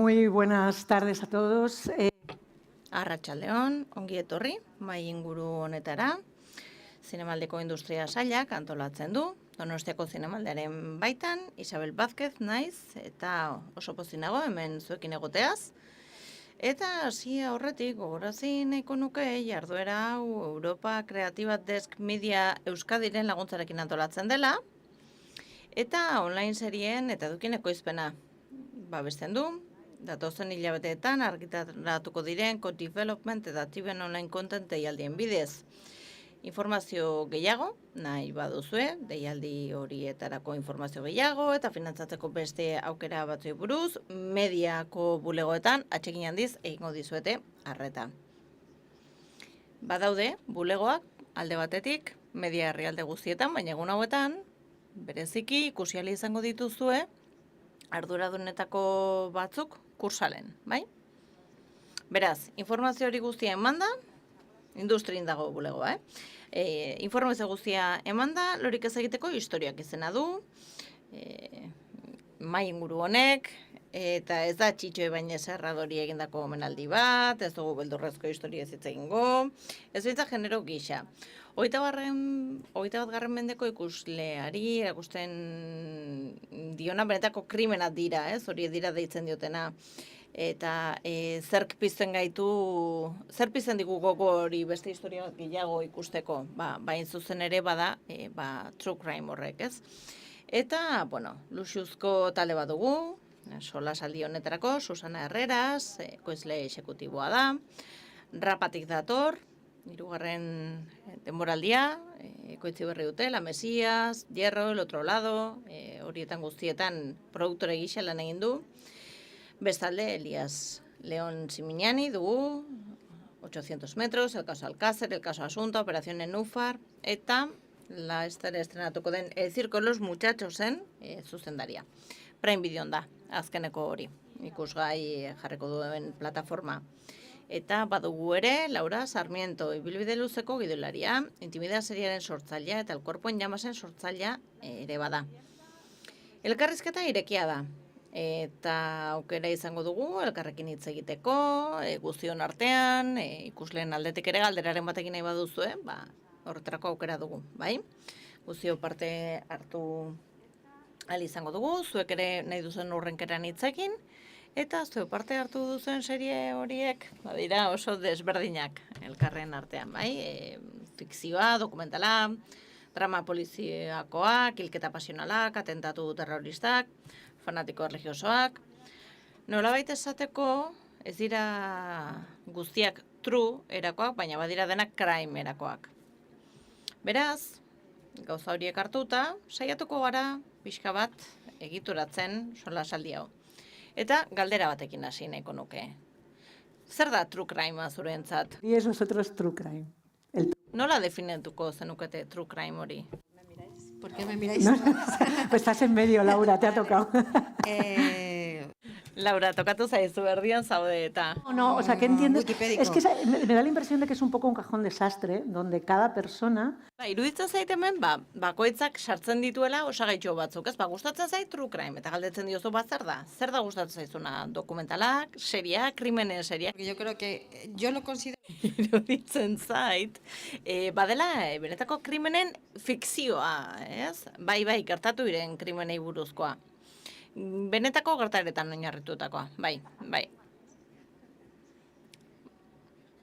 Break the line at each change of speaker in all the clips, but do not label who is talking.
Muy buenas tardes a todos.
Arratsaldeon, ongi etorri, mai inguru honetara. Zinemaldeko industria sailak antolatzen du. Donostiako zinemaldearen baitan, Isabel Vázquez naiz, eta oso pozik nago hemen zuekin egoteaz. Eta hasi aurretik gogorazi nahiko nuke jarduera hau Europa Creative Desk Media Euskadiren laguntzarekin antolatzen dela. Eta online serien eta edukin ekoizpena babesten du. Datozen hilabeteetan argitaratuko diren co-development eta active online content deialdien bidez. Informazio gehiago, nahi baduzue, deialdi horietarako informazio gehiago eta finantzatzeko beste aukera batzuei buruz, mediako bulegoetan atsegin handiz egingo dizuete arreta. Badaude bulegoak alde batetik media herrialde guztietan, baina egun hauetan bereziki ikusi ahal izango dituzue arduradunetako batzuk kursalen, bai? Beraz, informazio hori guztia emanda, industrian dago bulegoa, informazio guztia emanda, lorik ez egiteko historiak izena du, mai inguru honek, eta ez da Txitxo Ibañez Erradori egindako omenaldi bat, ez dugu beldurrezko historia ez hitz egingo, ez bitza genero gisa. 21. mendeko ikusleari erakusten diona benetako krimenak dira, hori dira deitzen diotena. Eta zerk pizten digu gogo hori beste historia gehiago ikusteko, bain zuzen ere bada true crime horrek, ez? Eta, luxuzko talde bat dugu, solasaldi honetarako, Susana Herreras, ekoizle exekutiboa da, Rapatik dator, 3. denboraldia, ekoitzi berri dute, La Mesías, Hierro, El Otro Lado, horietan guztietan produktore gisa lan egin du. Bestalde, Elias León Simiñani dugu, 800 metros, El caso Alcácer, El caso Asunta, Operación Nenúfar, eta estrenatuko den El circo de los muchachosen zuzendaria. Prime Videon da, azkeneko hori, ikusgai jarriko duen plataforma. Eta badugu ere, Laura Sarmiento, ibilbide luzeko gidoilaria, intimidad seriaren sortzailea eta El cuerpo en llamasen sortzailea ere bada. Elkarrizketa irekia da. Eta aukera izango dugu, elkarrekin hitz egiteko, guztion artean, ikusleen aldetik ere galderaren batekin nahi baduzu, horretarako aukera dugu, bai? Guztio parte hartu ahal izango dugu, zuek ere nahi duzen urrenkeran hitzekin, eta zuek parte hartu duzen serie horiek, badira oso desberdinak elkarren artean, bai? Fikzioa, dokumentala, drama poliziakoak, hilketa pasionalak, atentatu terroristak, fanatiko religiosoak. Nolabait esateko, ez dira guztiak true erakoak, baina badira denak crime erakoak. Beraz, gauza horiek hartuta, saiatuko gara pixka bat egituratzen solasaldi hau. Eta galdera batekin hasi nahiko nuke. Zer da true crime zurentzat?
Y es nosotros true crime.
Nola definituko zenukete true crime hori?
¿Por qué me miráis?
No, pues estás en medio, Laura, te ha tocado.
Laura, tokatu zaizu berdian zaude eta...
No, o sea, ¿qué entiendes?
Wikipédico.
Es que me da la impresión de que es un poco un cajón desastre, donde cada persona...
Iruditzen zait hemen, bakoitzak sartzen dituela osagaitxo batzuk, ez? Gustatzen zait true crime, eta galdetzen diozu zer da? Zer da gustatzen zaizuna? Dokumentalak, seriak, krimenen seriak?
Porque yo creo que yo lo considero...
Iruditzen zait, badela, benetako krimenen fikzioa, ez? Bai, gertatu diren krimenei buruzkoa. Benetako gertaretan oinarritutakoa, bai.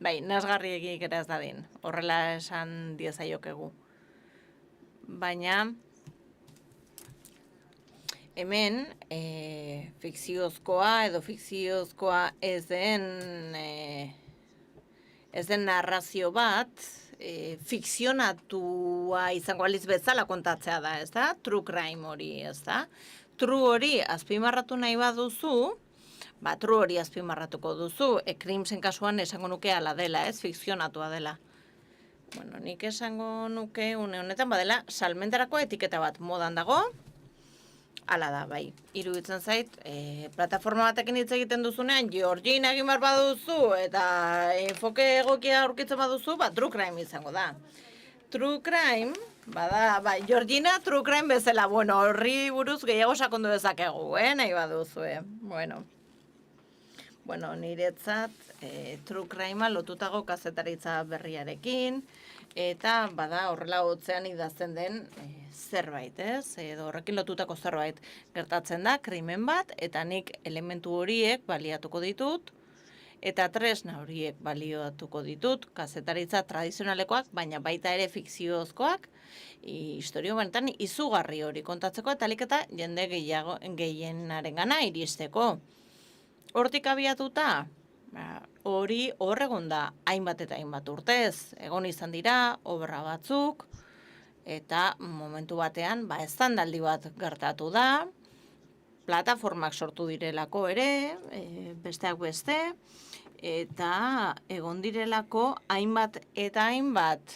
Bai, nazgarri egik ere ez dadin, horrela esan diezaiokegu. Baina, hemen, fikziozkoa edo fikziozkoa ez den ez den narrazio bat, fikzionatua izango aliz bezala kontatzea da, ez da? True crime hori, ez da? True hori azpimarratu nahi baduzu, true hori azpimarratuko duzu, Crimesen kasuan esango nuke ala dela, ez? Fikzionatua dela. Bueno, nik esango nuke une honetan badela salmentarako etiketa bat modan dago, hala da, bai. Iruditzen zait, plataforma batekin hitz egiten duzunean, Georgina egin behar baduzu, eta enfoke egokia aurkitzen baduzu, true crime izango da. True crime, Georgina true crime bezala, bueno, horri buruz gehiago sakondu dezakegu, nahi baduzu, Bueno, niretzat true crime lotutago kazetaritza berriarekin, eta horrela hotzean idazten den zerbait, ez? Edo horrekin lotutako zerbait gertatzen da, krimen bat, eta nik elementu horiek baliatuko ditut, eta tresna horiek baliatuko ditut, kazetaritza tradizionalekoak, baina baita ere fikziozkoak, historio benetan izugarri hori kontatzeko, eta eta jende gehienarengana iristeko. Hortik abiatuta, hori horregon da hainbat eta hainbat urtez, egon izan dira, obra batzuk, eta momentu batean, estandaldi bat gertatu da, plataformak sortu direlako ere, besteak beste, eta egon direlako hainbat eta hainbat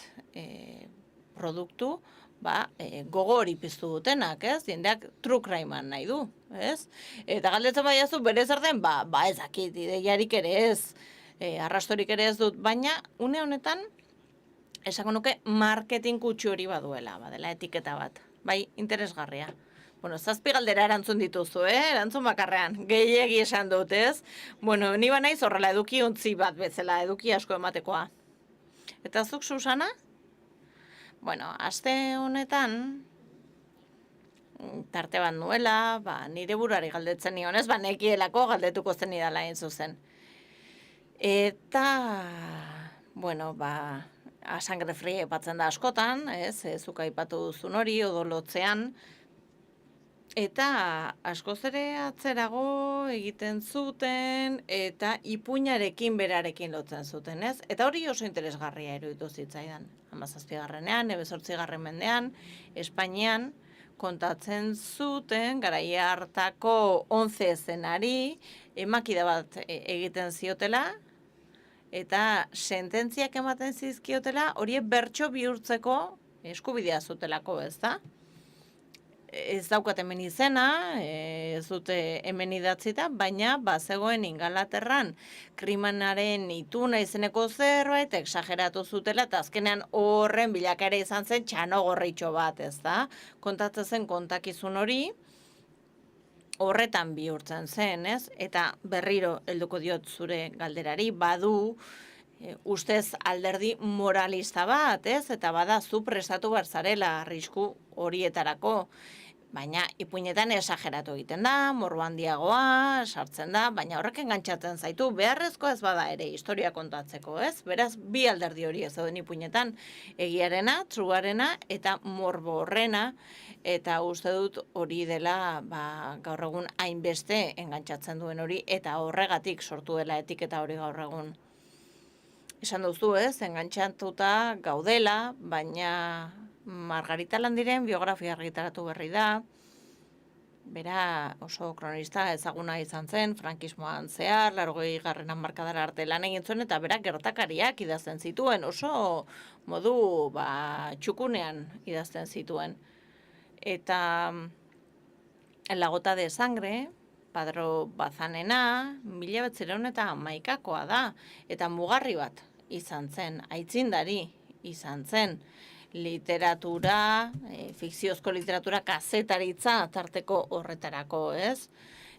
produktu, gogo hori piztu dutenak, ez? Jendeak true crimean nahi du, ez? Eta galdetzen baiazu bere zer den, ez dakit, ideiarik ere ez, arrastorik ere ez dut, baina une honetan, esango nuke marketing kutsu hori baduela, badela etiketa bat, interesgarria. Bueno, 7 galdera erantzun dituzu, erantzun bakarrean, gehiegi esan dut, ez? Bueno, ni banaiz horrela eduki ontzi bat bezala, eduki asko ematekoa. Eta zuk, Susana? Bueno, aste honetan, tarte bat nuela, nire buruari galdetzen nion, ez? Nekielako galdetuko zen idala hain zuzen. Eta, bueno, sangre frie epatzen da askotan, ez? Zuk aipatu duzun hori, odolotzean. Eta askoz ere atzerago egiten zuten, eta ipuinarekin berarekin lotzen zuten, ez? Eta hori oso interesgarria iruditu zitzaidan. 17. 18. mendean, Espainian, kontatzen zuten, garaia hartako 11 zenari, emakida bat egiten ziotela, eta sententziak ematen zizkiotela, horiek bertso bihurtzeko eskubidea zutelako, ez da? Ez daukat hemen izena, ez dute hemen idatzita, baina bazegoen Ingalaterran krimenaren ituna izeneko zerbait, exageratu zutela, eta azkenean horren bilakera izan zen txano gorritxo bat, ez da? Kontatzen zen kontakizun hori, horretan bihurtzen zen, ez? Eta berriro helduko diot zure galderari, badu, ustez alderdi moralista bat, ez? Eta bada zu prestatu behar zarela arrisku horietarako. Baina ipuinetan esageratu egiten da, morbo handiagoa, sartzen da, baina horrek engantzatzen zaitu, beharrezko ez bada ere historia kontatzeko, ez? Beraz, bi alderdi hori ez dauden ipuinetan, egiarena, trugarena eta morbo horrena, eta uste dut hori dela gaur egun hainbeste engantzatzen duen hori, eta horregatik sortu dela etiketa hori gaur egun. Esan duzu, ez? Engantzatuta gaudela, baina Margarita Landiren biografia argitaratu berri da. Bera oso kronista ezaguna izan zen, frankismoan zehar, 80. hamarkadara arte lan egin zuen, eta berak gertakariak idazten zituen, oso modu txukunean idazten zituen. Eta La gota de sangre, Padro Bazanena, 1911koa da, eta mugarri bat izan zen, aitzindari izan zen. Literatura, fikziozko literatura, kazetaritza tarteko horretarako, ez?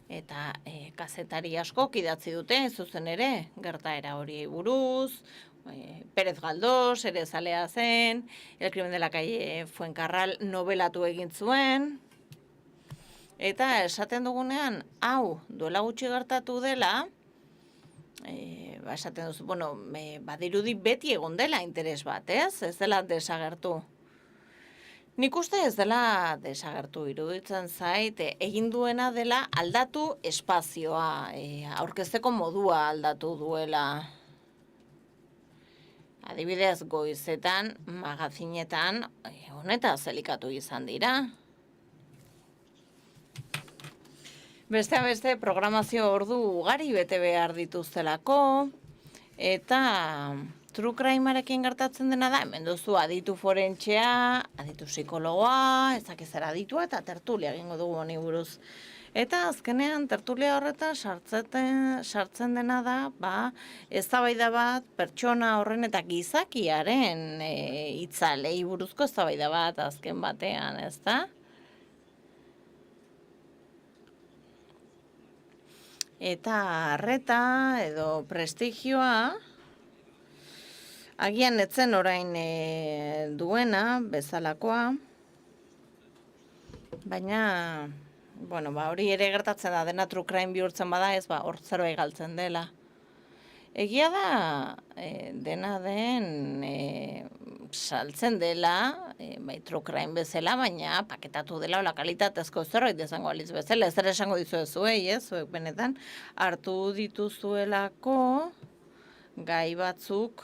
Eta kazetari asko idatzi dute, zuzen ere, gertaera hori buruz, Pérez Galdós, ere zalea zen, El crimen de la calle Fuencarral nobelatu egin zuen, eta esaten dugunean, hau, duela gutxi gertatu dela, esaten duzu, bueno, badirudi beti egon dela interes bat, ez? Ez dela desagertu. Nik uste ez dela desagertu, iruditzen zait, egin duena dela aldatu espazioa, aurkezteko modua aldatu duela. Adibidez, goizetan, magazinetan, honetaz elikatu izan dira. Besteak beste, programazio ordu ugari bete behar dituztelako, eta true crimearekin gertatzen dena da, hemen duzu aditu forentxea, aditu psikologoa, ezakizer aditua eta tertulia egingo dugu honi buruz. Eta azkenean tertulia horretan sartzen dena da, eztabaida bat pertsona horren eta gizakiaren itzalei buruzko eztabaida bat azken batean, ezta? Eta arreta edo prestigioa, agian etzen orain duena, bezalakoa, baina, hori ere gertatzen da, dena true crime bihurtzen bada ez, hor zerbait galtzen dela. Egia da, dena den saltzen dela, true crime bezala, baina paketatu dela ola kalitatezko zerbait izango aliz bezala, ez ere esango dizuezuei, zuek benetan, hartu dituzuelako gai batzuk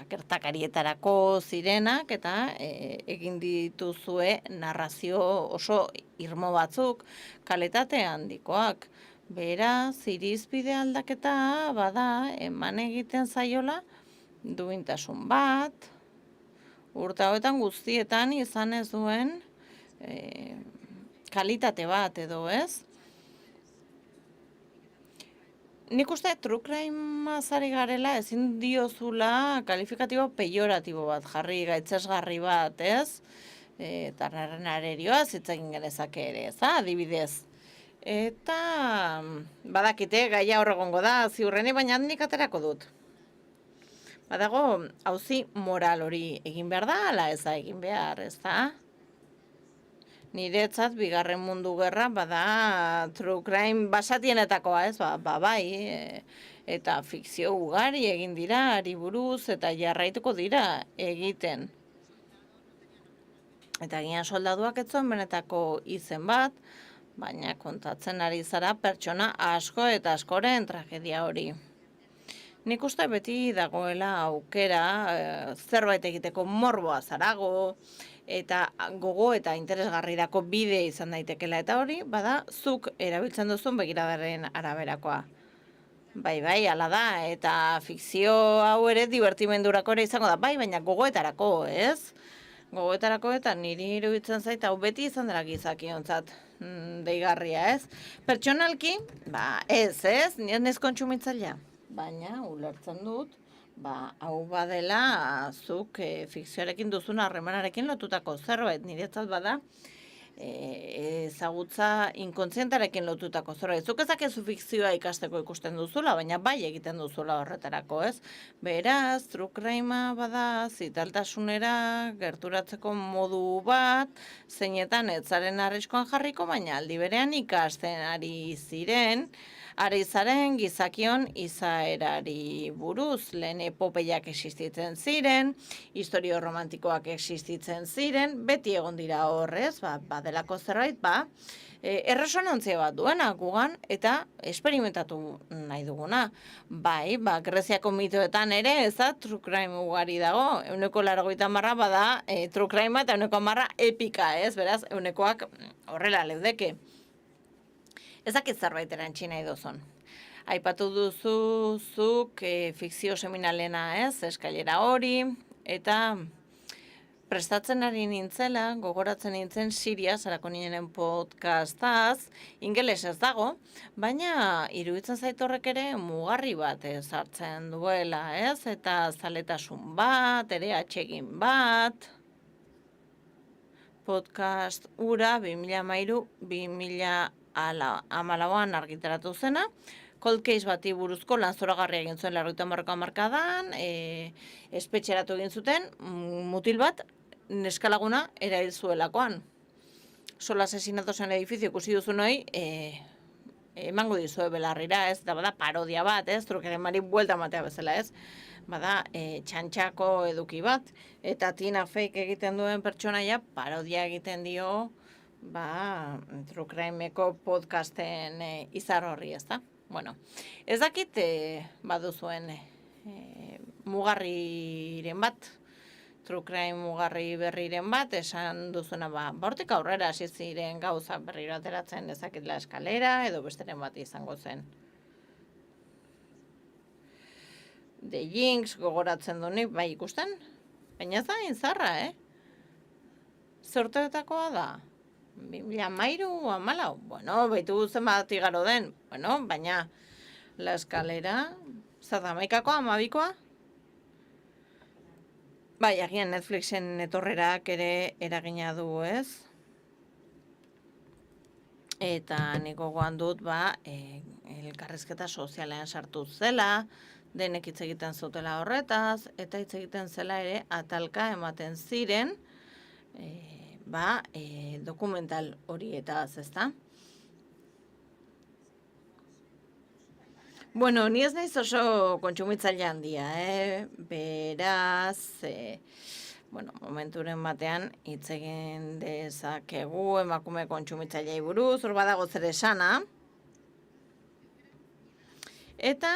gertakarietarako zirenak eta egin dituzue narrazio oso irmo batzuk, kalitate handikoak. Beraz, irizpide aldaketa bada eman egiten zaiola duintasun bat, urte hauetan guztietan izan ez duen kalitate bat edo ez. Nik uste true crime azari garela ezin diozula kalifikatibo pejoratibo bat jarri, gaitzesgarri bat, ez? Eta narerioa zitzegin genezake ere, ez adibidez. Eta badakite gaia horregongo da ziurreni, baina nik aterako dut. Badago, auzi moral hori egin behar da, ala ez da egin behar, ez da? Niretzat, bigarren mundu gerra, bada true crime basatienetakoa, ez? Bai, eta fikzio ugari egin dira, ari buruz, eta jarraituko dira egiten. Eta gian soldaduak etzuen benetako izen bat, baina kontatzen ari zara pertsona asko eta askoren tragedia hori. Nik uste beti dagoela aukera zerbait egiteko morboa zarago, eta gogo eta interesgarrirako bide izan daitekela, eta hori, bada, zuk erabiltzen duzun begiradaren araberakoa. Bai, ala da, eta fikzio hau ere divertimendurako ere izango da, bai, baina gogoetarako, ez? Gogoetarako eta niri iruditzen zait, hau beti izan dela gizakiontzat deigarria, ez? Pertsonalki, ez, nire kontsumitzailea. Baina, ulertzen dut, hau badela zuk fikzioarekin duzun harremanarekin lotutako zerbait, niretzat bada ezagutza inkontzientarekin lotutako zerbait. Zuk ezakezu fikzioa ikasteko ikusten duzula, baina bai egiten duzula horretarako, ez? Beraz, true crime bada zitaltasunera gerturatzeko modu bat, zeinetan etzaren arriskoan jarriko, baina aldi berean ikasten ari zaren gizakion izaerari buruz, lehen epopeiak existitzen ziren, historio romantikoak existitzen ziren, beti egon dira horrez, badelako zerbait, erresonantzia bat duena gugan eta esperimentatu nahi duguna. Bai, Greziako mitoetan ere, ez da, true crime ugari dago, 90% bada true crime eta 100% epika, ez, beraz, 100koak horrela leudeke. Ezakit zerbait erantzi nahi duzun. Aipatu duzuzuk fikzio seminalena, ez, eskailera hori, eta prestatzen ari nintzela, gogoratzen nintzen Siria, Sarako Ninenen podcastaz, ingeles ez dago, baina iruditzen zait horrek ere mugarri bat hartzen duela, ez, eta zaletasun bat, ere atsegin bat, podcast ura 2013-2014an argitaratu zena, cold case bati buruzko lan zoragarria egin zuen 80ko hamarkadan, espetxeratu egin zuten, mutil bat neskalaguna erail zuelakoan. Solo asesinatos en edificio ikusi duzun hori, emango dizue belarrira, ez, da bada parodia bat, ez, trukeren mari buelta matea bezala, ez, bada txantxako eduki bat, eta Tina Feyk egiten duen pertsonaia parodia egiten dio, true crimeko podcasten izar horri, ez da? Bueno, ez dakit baduzuen mugarriren bat, true crime mugarri berriren bat, esan duzuna hortik aurrera hasi ziren gauza berriro ateratzen ezakitla eskalera, edo besteren bat izango zen. The Jinx gogoratzen du nik, bai ikusten? Baina ez da inzarra, Zorteetakoa da? 2013, bueno, baitu zenbat igaro den, bueno, baina La Eskalera, zer da, 12koa? Bai, agian Netflixen etorrerak ere eragina du, ez? Eta nik gogoan dut, elkarrizketa sozialean sartu zela, denek hitz egiten zutela horretaz, eta hitz egiten zela ere atalka ematen ziren, dokumental horietaz, ezta? Bueno, ni ez naiz oso kontsumitzaile handia, Beraz, momenturen batean hitz egin dezakegu emakume kontsumitzailei buruz, hor badago zer esana. Eta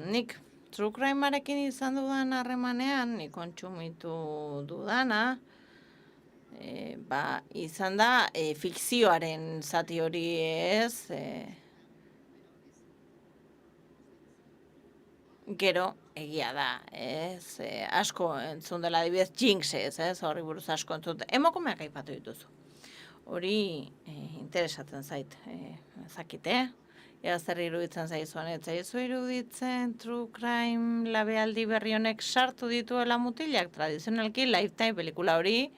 nik true crimearekin izan dudan harremanean, nik kontsumitu dudana, izan da fikzioaren zati hori, ez? Gero, egia da, ez? Asko entzun dela adibidez Jinxez, ez? Horri buruz asko entzun. Emakumeak aipatu dituzu. Hori interesatzen zait, ezakite, ea zer iruditzen zaizuan, ez zaizu iruditzen true crime labealdi berri honek sartu dituela mutilak, tradizionalki Lifetime pelikula hori,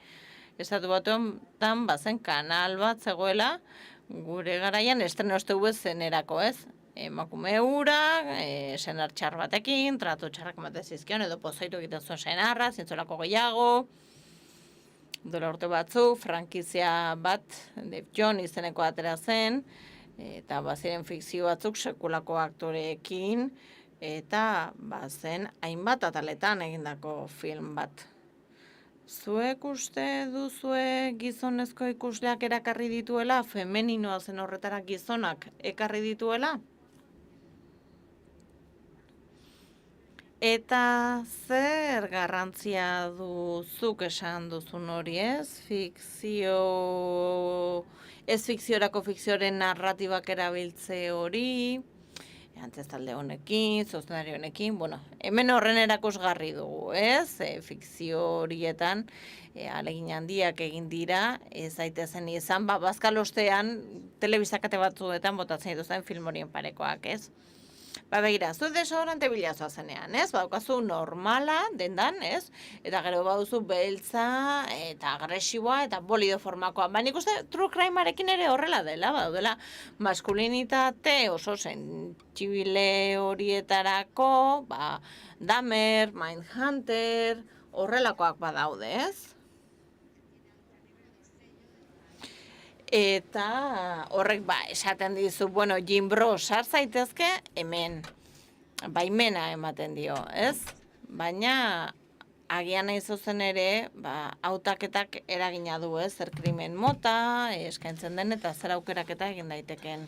Estatu Batuetan bazen kanal bat zegoela, gure garaian estreno TV zenerako, ez? Emakume hura, senar txar batekin, tratu txarrak ematen zizkion, edo pozaitu egiten zuen senarra, zintzolako gehiago, dola urte batzuk, frankizia bat, Dave John izeneko atera zen, eta baziren fikzio batzuk sekulako aktoreekin, eta bazen hainbat ataletan egindako film bat. Zuek uste duzue gizonezko ikusleak erakarri dituela, femeninoa zen horretara gizonak ekarri dituela? Eta zer garrantzia duzuk esan duzun hori, ez? Ez fikziorako fikzioaren narratibak erabiltze hori, antzestalde honekin, zuzendari honekin, hemen horren erakusgarri dugu, ez? Fikzio horietan, ahalegin handiak egin dira, ez daitezen izan, bazkalostean, telebistakate batzuetan botatzen dituzten film horien parekoak, ez? Begira, zu desodorante bilazoa zenean, ez? Badaukazu normala, dendan, ez? Eta gero baduzu beltza, eta agresiboa, eta bolido formakoa. Nik uste true crimearekin ere horrela dela, daudela maskulinitate oso sentsibile horietarako, Dahmer, Mindhunter, horrelakoak badaude, ez? Eta horrek esaten dizu, Jim Bro sar zaitezke hemen, baimena ematen dio, ez? Baina agian nahi zuzen ere, hautaketak eragina du, ez? Zer krimen mota, eskaintzen den eta zer aukeraketa egin daiteken.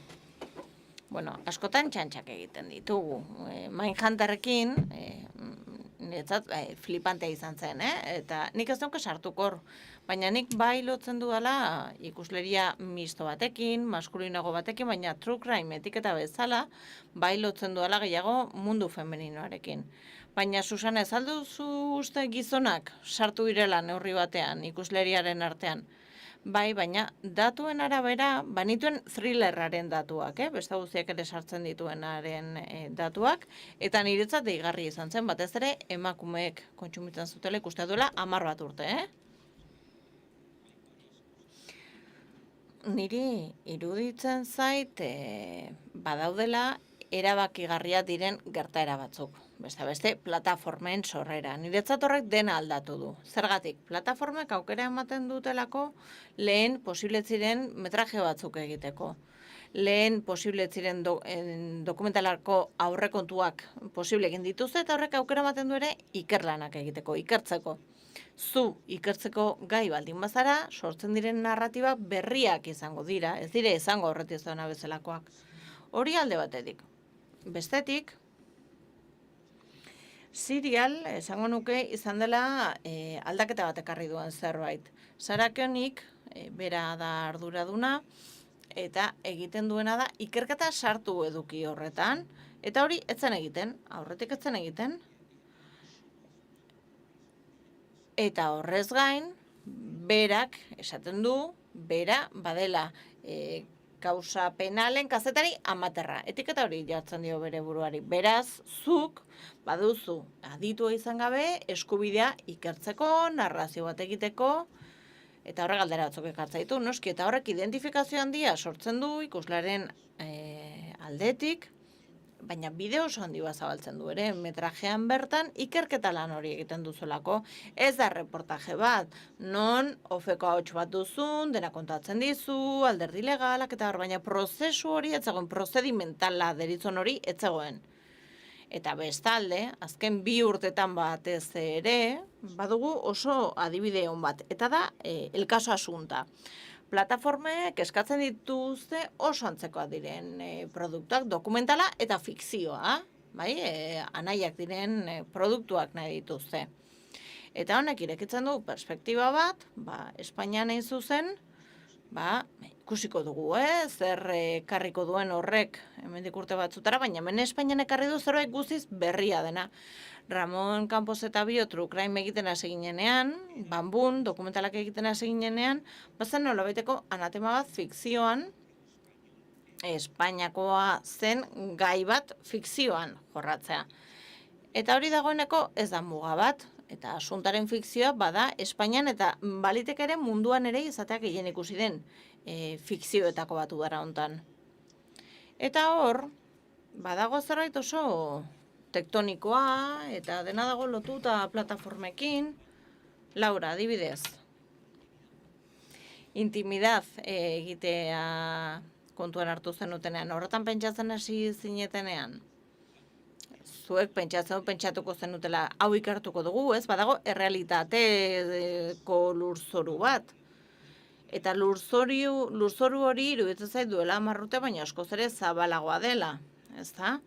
Askotan txantxak egiten ditugu. Mindhunterrekin, niretzat flipantea izan zen, eta nik ez nuke sartukor. Baina nik bai lotzen dudala ikusleria misto batekin, maskulinago batekin, baina true crime etiketa bezala bai lotzen dudala gehiago mundu femeninoarekin. Baina, Susana, ez alduzu uste gizonak sartu direla neurri batean ikusleriaren artean? Bai, baina datuen arabera, banituen thrillerraren datuak, beste guztiak ere sartzen dituenaren datuak, eta niretzat deigarri izan zen, batez ere emakumeek kontsumitzen zutela ikuste duela 10 bat urte, Niri iruditzen zait badaudela erabakigarria diren gertaera batzuk. Beste plataformen sorrera. Niretzat horrek dena aldatu du. Zergatik, plataformek aukera ematen dutelako lehen posible ziren metraje batzuk egiteko. Lehen posible ziren dokumentalako aurrekontuak posible egin dituzte eta horrek aukera ematen du ere ikerlanak egiteko, ikertzeko. Zu ikertzeko gai baldin bazara, sortzen diren narratiba berriak izango dira, ez dire izango horretik zona bezalakoak. Hori alde batetik. Bestetik, Serial, esango nuke, izan dela aldaketa bat ekarri duen zerbait. Sarah Koenig, bera da arduraduna, eta egiten duena da, ikerketa sartu eduki horretan, eta hori etzen egiten, aurretik etzen egiten. Eta horrez gain, berak, esaten du, bera badela kausa penalen kazetari amaterra. Etiketa hori jartzen dio bere buruari. Beraz, zuk baduzu aditua izan gabe eskubidea ikertzeko, narrazio bat egiteko, eta horrek galdera batzuk ekartzen ditu, noski, eta horrek identifikazio handia sortzen du ikuslearen aldetik, baina bideo oso handi bat zabaltzen du ere, metrajean bertan ikerketa lan hori egiten duzulako, ez da reportaje bat, non ofeko ahots bat duzun, dena kontatzen dizu, alderdi legalak eta hor, baina prozesu hori etzegoen, prozedimentala deritzon hori etzegoen. Eta bestalde, azken 2 urtetan batez ere, badugu oso adibide hon bat, eta da El caso Asunta. Plataformek eskatzen dituzte oso antzekoak diren produktuak, dokumentala eta fikzioa, bai? Anaiak diren produktuak nahi dituzte. Eta honek irekitzen du perspektiba bat, Espainian egin zuzen, ikusiko dugu, zer ekarriko duen horrek hemendik urte batzutara, baina hemen Espainian ekarri du zerbait guztiz berria dena. Ramon Campos eta bio True Crime egiten hasi ginenean, Bambun dokumentalak egiten hasi ginenean, bazen nolabaiteko anatema bat fikzioan, Espainiakoa zen gai bat fikzioan jorratzea. Eta hori dagoeneko ez da muga bat, eta Asuntaren fikzioa bada Espainian eta balitek ere munduan ere izateak gehien ikusi den fikzioetako batu dara hontan. Eta hor, badago zerbait oso tektonikoa eta dena dago lotuta plataformekin. Laura, adibidez. Intimidad egitea kontuan hartu zenutenean, horretan pentsatzen hasi zinetenean. Zuek pentsatuko zenutela hau ikertuko dugu, ez? Badago errealitateko lurzoru bat. Eta lurzoru hori iruditzen zait duela 10 urte, baina askoz ere zabalagoa dela, ezta?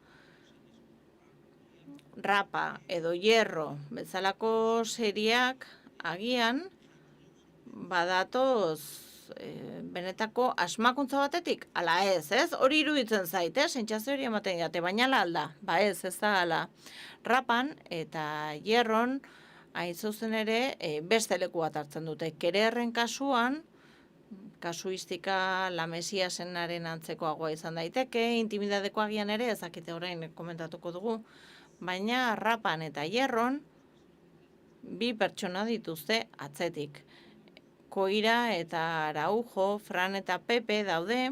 Rapa edo Hierro bezalako seriak agian badatoz benetako asmakuntza batetik, ala ez, hori iruditzen zait, sentsazio hori ematen didate, baina ala alda, ez da ala. Rapan eta Hierron hain zuzen ere beste leku bat hartzen dute. Kererren kasuan, kasuistika La Mesiasenaren antzekoagoa izan daiteke, intimidadekoa agian ere, ezakite orain komentatuko dugu, baina Rapan eta Hierron 2 pertsona dituzte atzetik. Koira eta Araujo, Fran eta Pepe daude,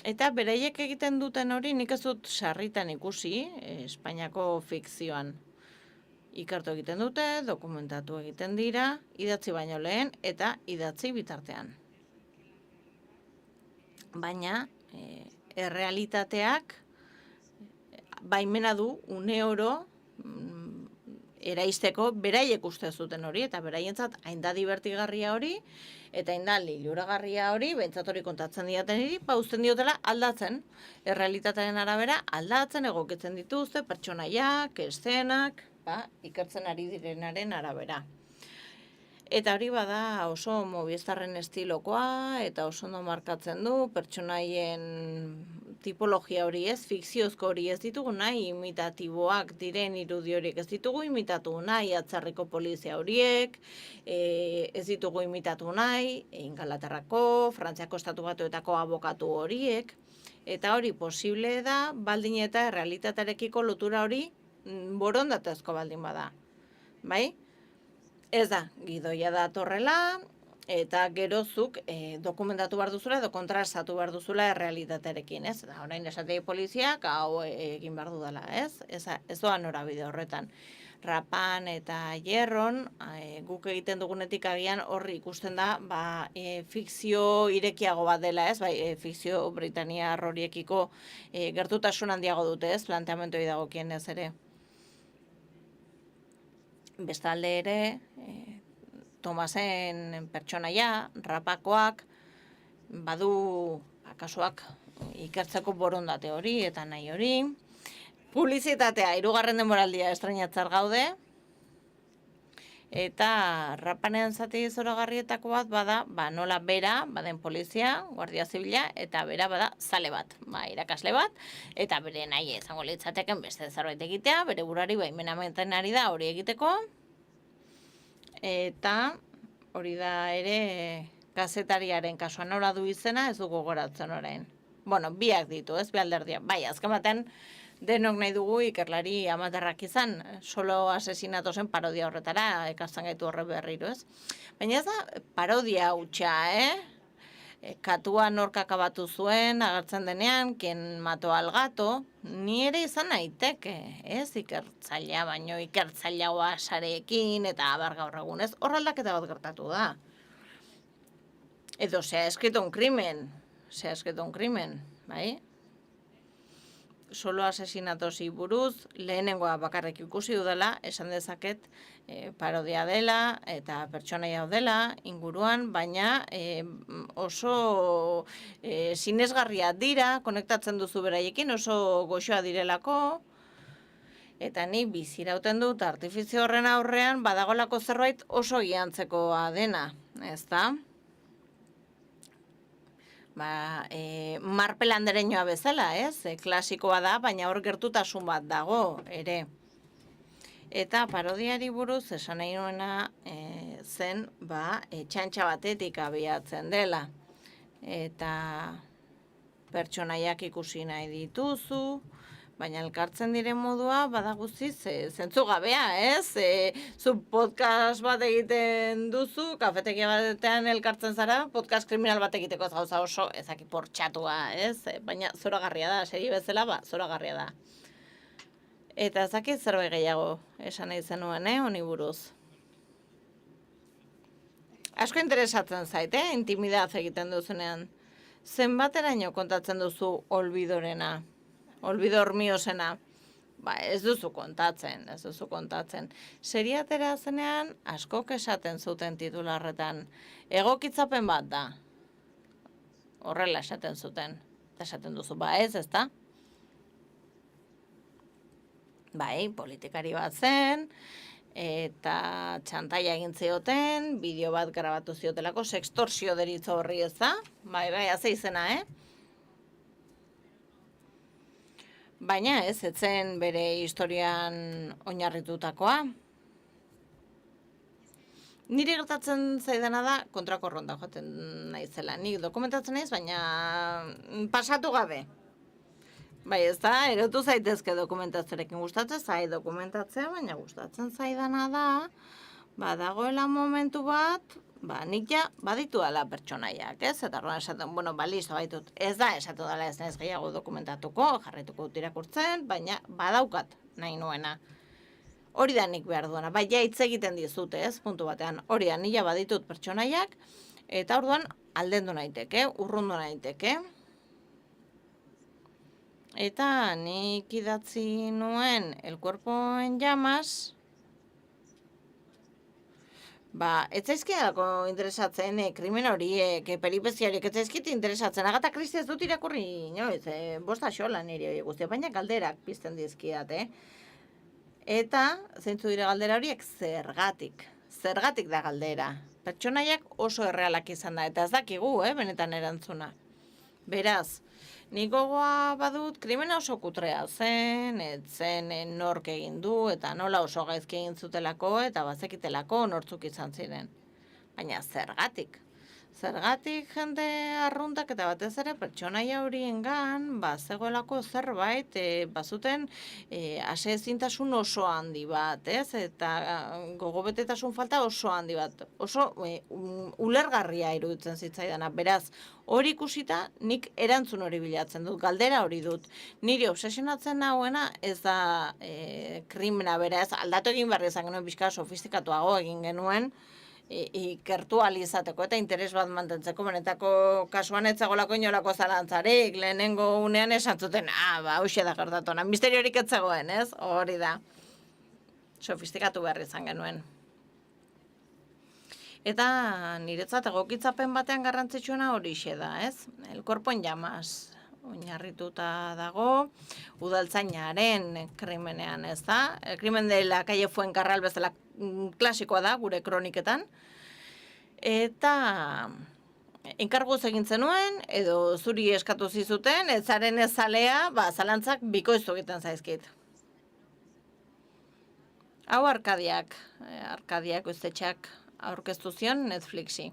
eta beraiek egiten duten hori nik ez dut sarritan ikusi, Espainiako fikzioan. Ikertu egiten dute, dokumentatu egiten dira, idatzi baino lehen eta idatzi bitartean. Baina, errealitateak baimena du une oro eraisteko beraiek uste zuten hori, eta beraientzat hain da divertigarria hori, eta hain da liluragarria hori, behintzat hori kontatzen diaten hiri, uzten diotela aldatzen, errealitatearen arabera aldatzen egokitzen dituzte, pertsonaiak, eszenak, ikertzen ari direnaren arabera. Eta hori bada oso Movistarren estilokoa, eta oso ondo markatzen du, pertsonaien tipologia hori ez, fikziozko hori ez ditugu nahi, imitatiboak diren irudi horiek ez ditugu imitatu nahi, atzerriko polizia horiek, ez ditugu imitatu nahi, Ingalaterrako, Frantziako estatu batuetako abokatu horiek, eta hori posible da, baldin eta errealitatearekiko lotura hori borondatezko baldin bada. Bai? Ez da, gidoia da torrela, eta gerozuk dokumentatu behar duzula edo kontrastatu behar duzula errealitatearekin, ez? Eta orain esatei poliziak hau egin behar dudala, ez? Ez doa norabide horretan. Rapan eta Hierron, guk egiten dugunetik agian horri ikusten da, fikzio irekiago bat dela, ez? Fikzio Britaniar horiekiko gertutasun handiago dute, ez? Planteamendu dagokien ez ere. Bestalde ere, Tomasen pertsonaia, Rapakoak, badu kasuak ikertzeko borondate hori eta nahi hori. Publizitatea, 3. denboraldia estreinatzar gaude. Eta rapanean zati zoragarrietako bat bada, nola bera, baden polizia, guardia zibila, eta bera bada zale bat, irakasle bat, eta bere nahi izango litzateken beste zerbait egitea, bere burari baimena ematen ari da hori egiteko, eta hori da ere kazetariaren kasuan nola du izena, ez du gogoratzen orain. Bueno, biak ditu, ez, bi alderdia. Bai, azken baten, denok nahi dugu ikerlari amaterrak izan, solo asesinatosen parodia horretara, ikasten gaitu horre berriro, ez? Baina ez da parodia hutsa, Katua nork akabatu zuen, agertzen denean, quien mató al gato, ni ere izan naiteke, ez? Ikertzailea, baino ikertzaileagoa sareekin, eta abar gaur egun, ez? Hor aldaketa bat gertatu da. Edo se ha escrito un crimen, bai? Solo asesinatosi buruz, lehenengoa bakarrik ikusi dudala, esan dezaket parodia dela eta pertsonaia dela inguruan, baina oso sinesgarria dira, konektatzen duzu beraiekin, oso goxoa direlako, eta nik bizirauten dut artifizio horren aurrean badagolako zerbait oso giantzekoa dena, ezta? Marpel andereñoa bezala, ez? Klasikoa da, baina hor gertutasun bat dago, ere. Eta parodiari buruz esan nahi nuena zen, txantxa batetik abiatzen dela. Eta pertsonaiak ikusi nahi dituzu, baina elkartzen diren modua bada guztiz zentzu gabea, ez? Zu podcast bat egiten duzu, kafetegia batean elkartzen zara, podcast kriminal bat egiteko ez gauza oso ezaki portxatua, ez? Baina zoragarria da, segi bezala, zoragarria da. Eta ezaki zerbait gehiago esan nahi zenuen, honi buruz. Asko interesatzen zait, intimidaz egiten duzunean. Zenbateraino kontatzen duzu olbidorena? Olbidor miosena, ez duzu kontatzen. Seriatera zenean, askok esaten zuten titularretan, egokitzapen bat da. Horrela esaten zuten. Eta esaten duzu, ezta? Bai, politikari bat zen, eta txantaia egin zioten, bideo bat grabatu ziotelako, sextorsio deritzo horri ez da? Bai, haze izena, Baina ez zen bere historian oinarritutakoa. Niri gertatzen zaidana da kontrako ronda joaten naizela. Nik dokumentatzen naiz, baina pasatu gabe. Bai, ez da, erotu zaitezke dokumentatzerekin gustatzen zait dokumentatzea, baina gustatzen zaidana da, badagoela momentu bat, nik ja baditu dela pertsonaiak, ez? Eta horren esaten, listo, baitut, ez da esatu dela ez naiz gehiago dokumentatuko, jarraituko dut irakurtzen, baina badaukat nahi nuena. Hori da nik behar duena, ja hitz egiten dizute, ez? Puntu batean, hori da, nila baditut pertsonaiak, eta orduan aldendu naiteke, urrundu naiteke. Eta nik idatzi nuen El cuerpo en llamas, ez zaizkialako interesatzen, krimen horiek, peripeziariek, ez zaizkit interesatzen. Agatha Christie ez dut irakurri, inoiz, bosta xola niri hori guztia, baina galderak pizten dizkiat, Eta, zeintzu dire galdera horiek, zergatik. Zergatik da galdera. Pertsonaiak oso errealak izan da, eta ez dakigu, benetan erantzuna. Beraz, nik gogoa badut, krimena oso kutrea zen, etzen nork egin du, eta nola oso gaizki egin zutelako, eta bazekitelako nortzuk izan ziren. Baina zergatik? Zergatik jende arruntak eta batez ere pertsonaia horiengan, zegoelako zerbait, bazuten aseezintasun oso handi bat, ez? Eta gogobetetasun falta oso handi bat. Oso ulergarria iruditzen zitzaidana. Beraz, hori ikusita, nik erantzun hori bilatzen dut, galdera hori dut. Niri obsesionatzen nagoena ez da krimena bera, ez aldatu egin behar izan genuen bizka sofistikatuago egin genuen, ikertu alizateko eta interes bat mantentzeko, benetako kasuan etzagolako inolako zalantzarik, lehenengo unean esan zuten, hoxe da gertatuna, misteriorik etzagoen, ez? Hori da, sofistikatu behar izan genuen. Eta niretzat egokitzapen batean garrantzitsuena horixe da, ez? El cuerpo en llamas. oinarrituta dago, udaltzainaren krimenean, ez da? El crimen de la calle Fuencarral bezala klasikoa da, gure kroniketan. Eta enkarguz egin zenuen, edo zuri eskatu zizuten, ez zaren ez zalea, zalantzak bikoiztu egiten zaizkit. Hau Arkadiak uistetxeak aurkeztu zion Netflixi.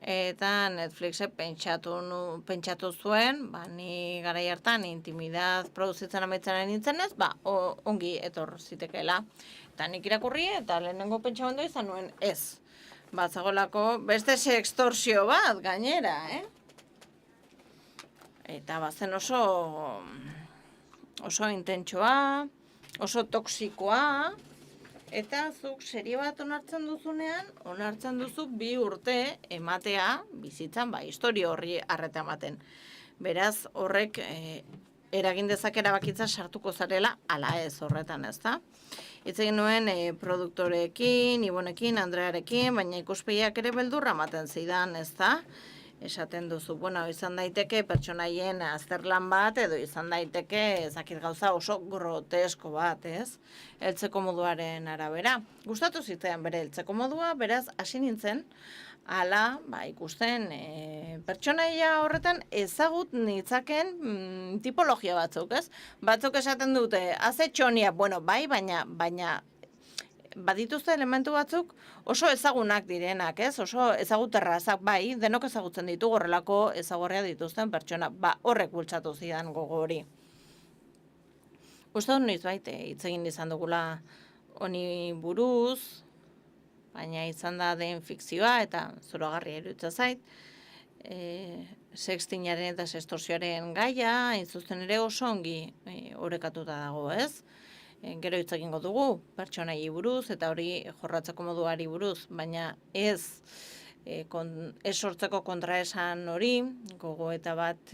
Eta Netflixek pentsatu zuen, ni garai hartan intimidad produzitzen amaitzen nintzenez, ongi etor zitekeela. Eta nik irakurri eta lehenengo pentsamendu izan nuen ez. Zagoelako beste sextorsio bat gainera, Eta bazen oso intentsoa, oso toksikoa, eta zuk serie bat onartzen duzunean, onartzen duzu 2 urte ematea bizitzan, historio horri arreta ematen. Beraz, horrek eragin dezake erabakitza sartuko zarela, ala ez horretan, ez da? Hitz egin nuen produktorekin, Ibonekin, Andrearekin, baina ikuspegiak ere beldurra ematen zidan, ez da? Esaten duzu, izan daiteke pertsonaien azterlan bat, edo izan daiteke ezakit gauza oso grotesko bat, ez? Heltzeko moduaren arabera. Gustatu zitzaidan bere heltzeko modua, beraz, hasi nintzen, hala, ikusten pertsonaia horretan ezagut nitzaken tipologia batzuk, ez? Batzuk esaten dute, haze txonia, baina badituzte elementu batzuk oso ezagunak direnak, ez? Oso ezaguterrazak, denok ezagutzen ditugu horrelako ezagorria dituzten pertsona, horrek bultzatu zidan gogo hori. Uste dut noizbait hitz egin izan dugula honi buruz, baina izan da den fikzioa eta zoragarria iruditzen zait. Sextinaren eta sextorsioaren gaia, hain zuzen ere oso ongi orekatuta dago, ez? Gero hitz egingo dugu, pertsonai buruz eta hori jorratzeko moduari buruz, baina ez sortzeko kontraesan hori, gogoeta bat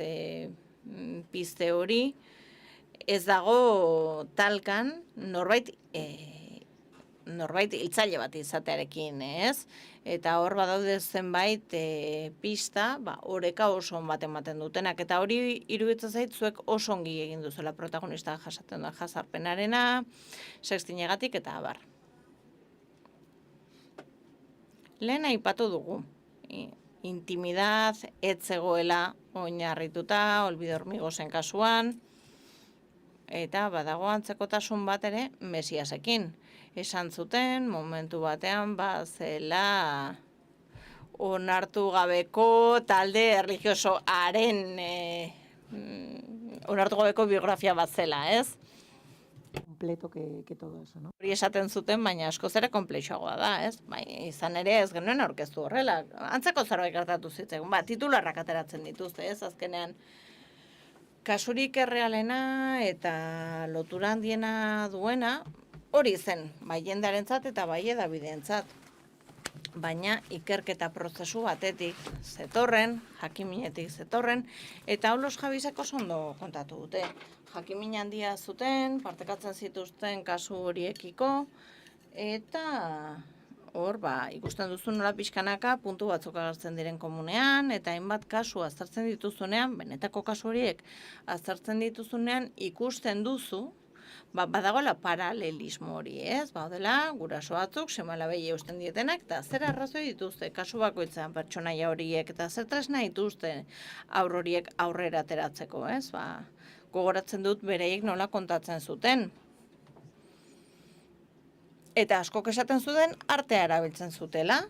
pizte hori, ez dago talkan norbait hiltzaile bat izatearekin, ez? Eta hor badaude zenbait pista, oreka oso on bat ematen dutenak, eta hori iruditzen zait zuek oso ongi egin duzuela protagonista jasaten da jazarpenarena, sextinegatik eta abar. Lehen aipatu dugu, intimidad ez zegoela oinarrituta, Olvido Hormigosen kasuan, eta badago antzekotasun bat ere Mesiasekin. Esan zuten, momentu batean, zela onartu gabeko talde erlijiosoaren onartu gabeko biografia bat zela, ez?
Completo que todo eso, ¿no?
Hori esaten zuten, baina askoz ere konplexuagoa da, ez? Izan ere ez genuen aurkeztu horrela. Antzeko zerbait gertatu zitzaigun, titularrak ateratzen dituzte, ez? Azkenean, kasurik errealena eta lotura handiena duena, hori zen, jendearentzat eta hedabideentzat. Baina ikerketa prozesu batetik zetorren, jakiminetik zetorren, eta Aulos Javisek oso ondo kontatu dute. Jakimin handia zuten, partekatzen zituzten kasu horiekiko, eta hor, ikusten duzu nola pixkanaka puntu batzuk agertzen diren komunean, eta hainbat kasu aztertzen dituzunean, benetako kasu horiek aztertzen dituzunean ikusten duzu, badagoela paralelismo hori, ez? Baudela, guraso batzuk, seme-alabei eusten dietenak, eta zer arrazoi dituzte, kasu bakoitzean pertsonaia horiek, eta zer tresna dituzte aur horiek aurrera ateratzeko, ez? Gogoratzen dut bereiek nola kontatzen zuten. Eta askok esaten zuten artea erabiltzen zutela,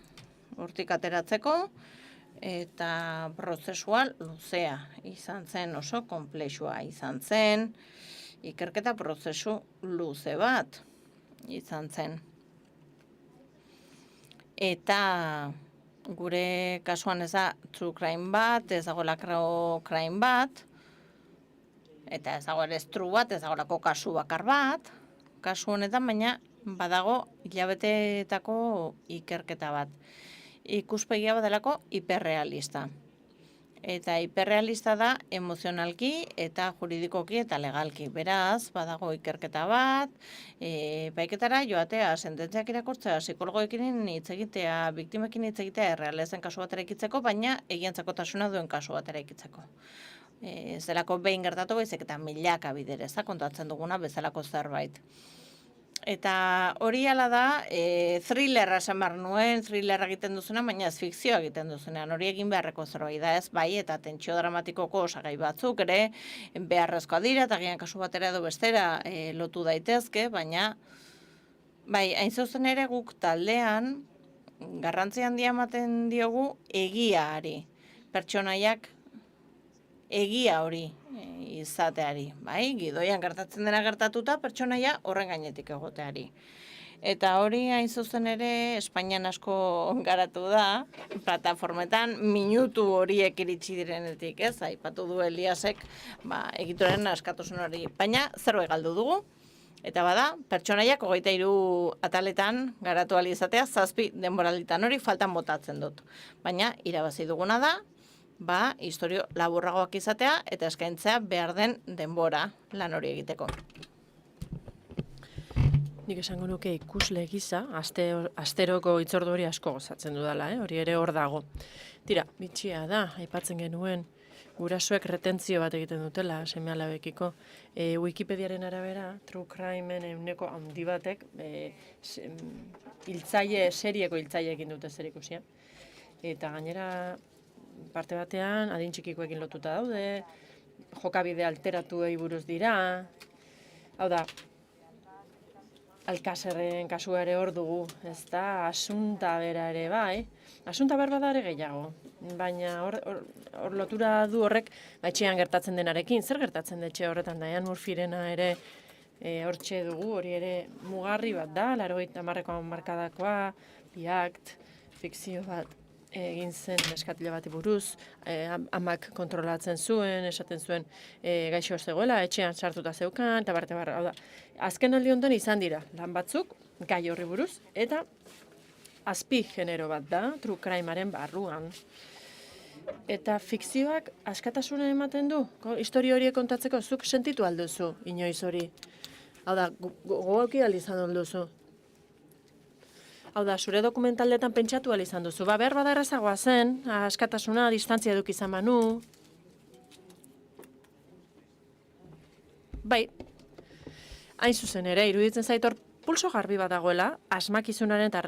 hortik ateratzeko, eta prozesua luzea izan zen, oso konplexua izan zen, ikerketa prozesu luze bat izan zen. Eta gure kasuan ez da true crime bat, ez dagoela crime bat, eta ez dagoela true bat, ez dagoelako kasu bakar bat, kasu honetan, baina badago hilabeteetako ikerketa bat. Ikuspegia badelako hiperrealista. Eta hiperrealista da emozionalki eta juridikoki eta legalki. Beraz, badago ikerketa bat, epaiketara joatea, sententziak irakurtzea, psikologoekin hitz egitea, biktimekin hitz egitea, errealezen kasu bat eraikitzeko, baina egiantzakotasuna duen kasu bat eraikitzeko. Zelako behin gertatu baizik eta milaka biderez, kontatzen duguna bezalako zerbait. Eta hori ala da, thrillerra esan behar nuen, thrillerra egiten duzuna, baina ez fikzioa egiten duzunean, hori egin beharreko zerbait da ez, bai, eta tentsio dramatikoko osagai batzuk ere, beharrezkoa dira, eta gian kasu batera edo bestera lotu daitezke, baina, bai, hain zuzen ere guk taldean, garrantzi handia ematen diogu egiaari, pertsonaiak egia hori izateari, bai, gidoian gertatzen dena gertatuta, pertsonaia horren gainetik egoteari. Eta hori hain zuzen ere Espainian asko garatu da, plataformetan minutu horiek iritsi direnetik, ez? Aipatu du Eliasek, egituren askatasun hori, baina zerbait galdu dugu. Eta bada, pertsonaiak 23 ataletan garatu ahal izatea, 7 denboralditan hori faltan botatzen dut. Baina irabazi duguna da, historio laburragoak izatea eta eskaintzea behar den denbora lan hori egiteko.
Nik esango nuke ikusle gisa, asteroko hitzordu hori asko gozatzen dudala, hori ere hor dago. Tira, bitxia da, aipatzen genuen, gurasoek retentzio bat egiten dutela, seme-alabekiko. Wikipediaren arabera, True Crimeen ehuneko handi batek, serieko hiltzaileekin dute zerikusia. Eta gainera, parte batean, adin txikikoekin lotuta daude, jokabide alteratuei buruz dira, hau da, Alkaserren kasua ere hor dugu, ez da, asunta bera ere bai, asunta behar bada ere gehiago, baina hor lotura du horrek etxean gertatzen denarekin, zer gertatzen da etxe horretan, Diane Murphyrena ere hortxe dugu, hori ere mugarri bat da, 80ko hamarkadakoa, Biakt, fikzio bat, egin zen neskatila bati buruz, amak kontrolatzen zuen, esaten zuen gaixo zegoela, etxean sartuta zeukan, eta barte barra. Hau da, azken aldi honetan izan dira, lan batzuk, gai horri buruz, eta azpi genero bat da, true crimearen barruan. Eta fikzioak askatasuna ematen du, historia horiek kontatzeko, zuk sentitu alduzu, inoiz hori. Hau da, gogoki izan alduzu. Hau da, zure dokumentaldetan pentsatu izan duzu. Behar bada errazagoa zen, askatasuna, distantzia eduk izan banu. Bai, hain zuzen ere, iruditzen zaitor pulso garbi bat dagoela, asmakizunaren eta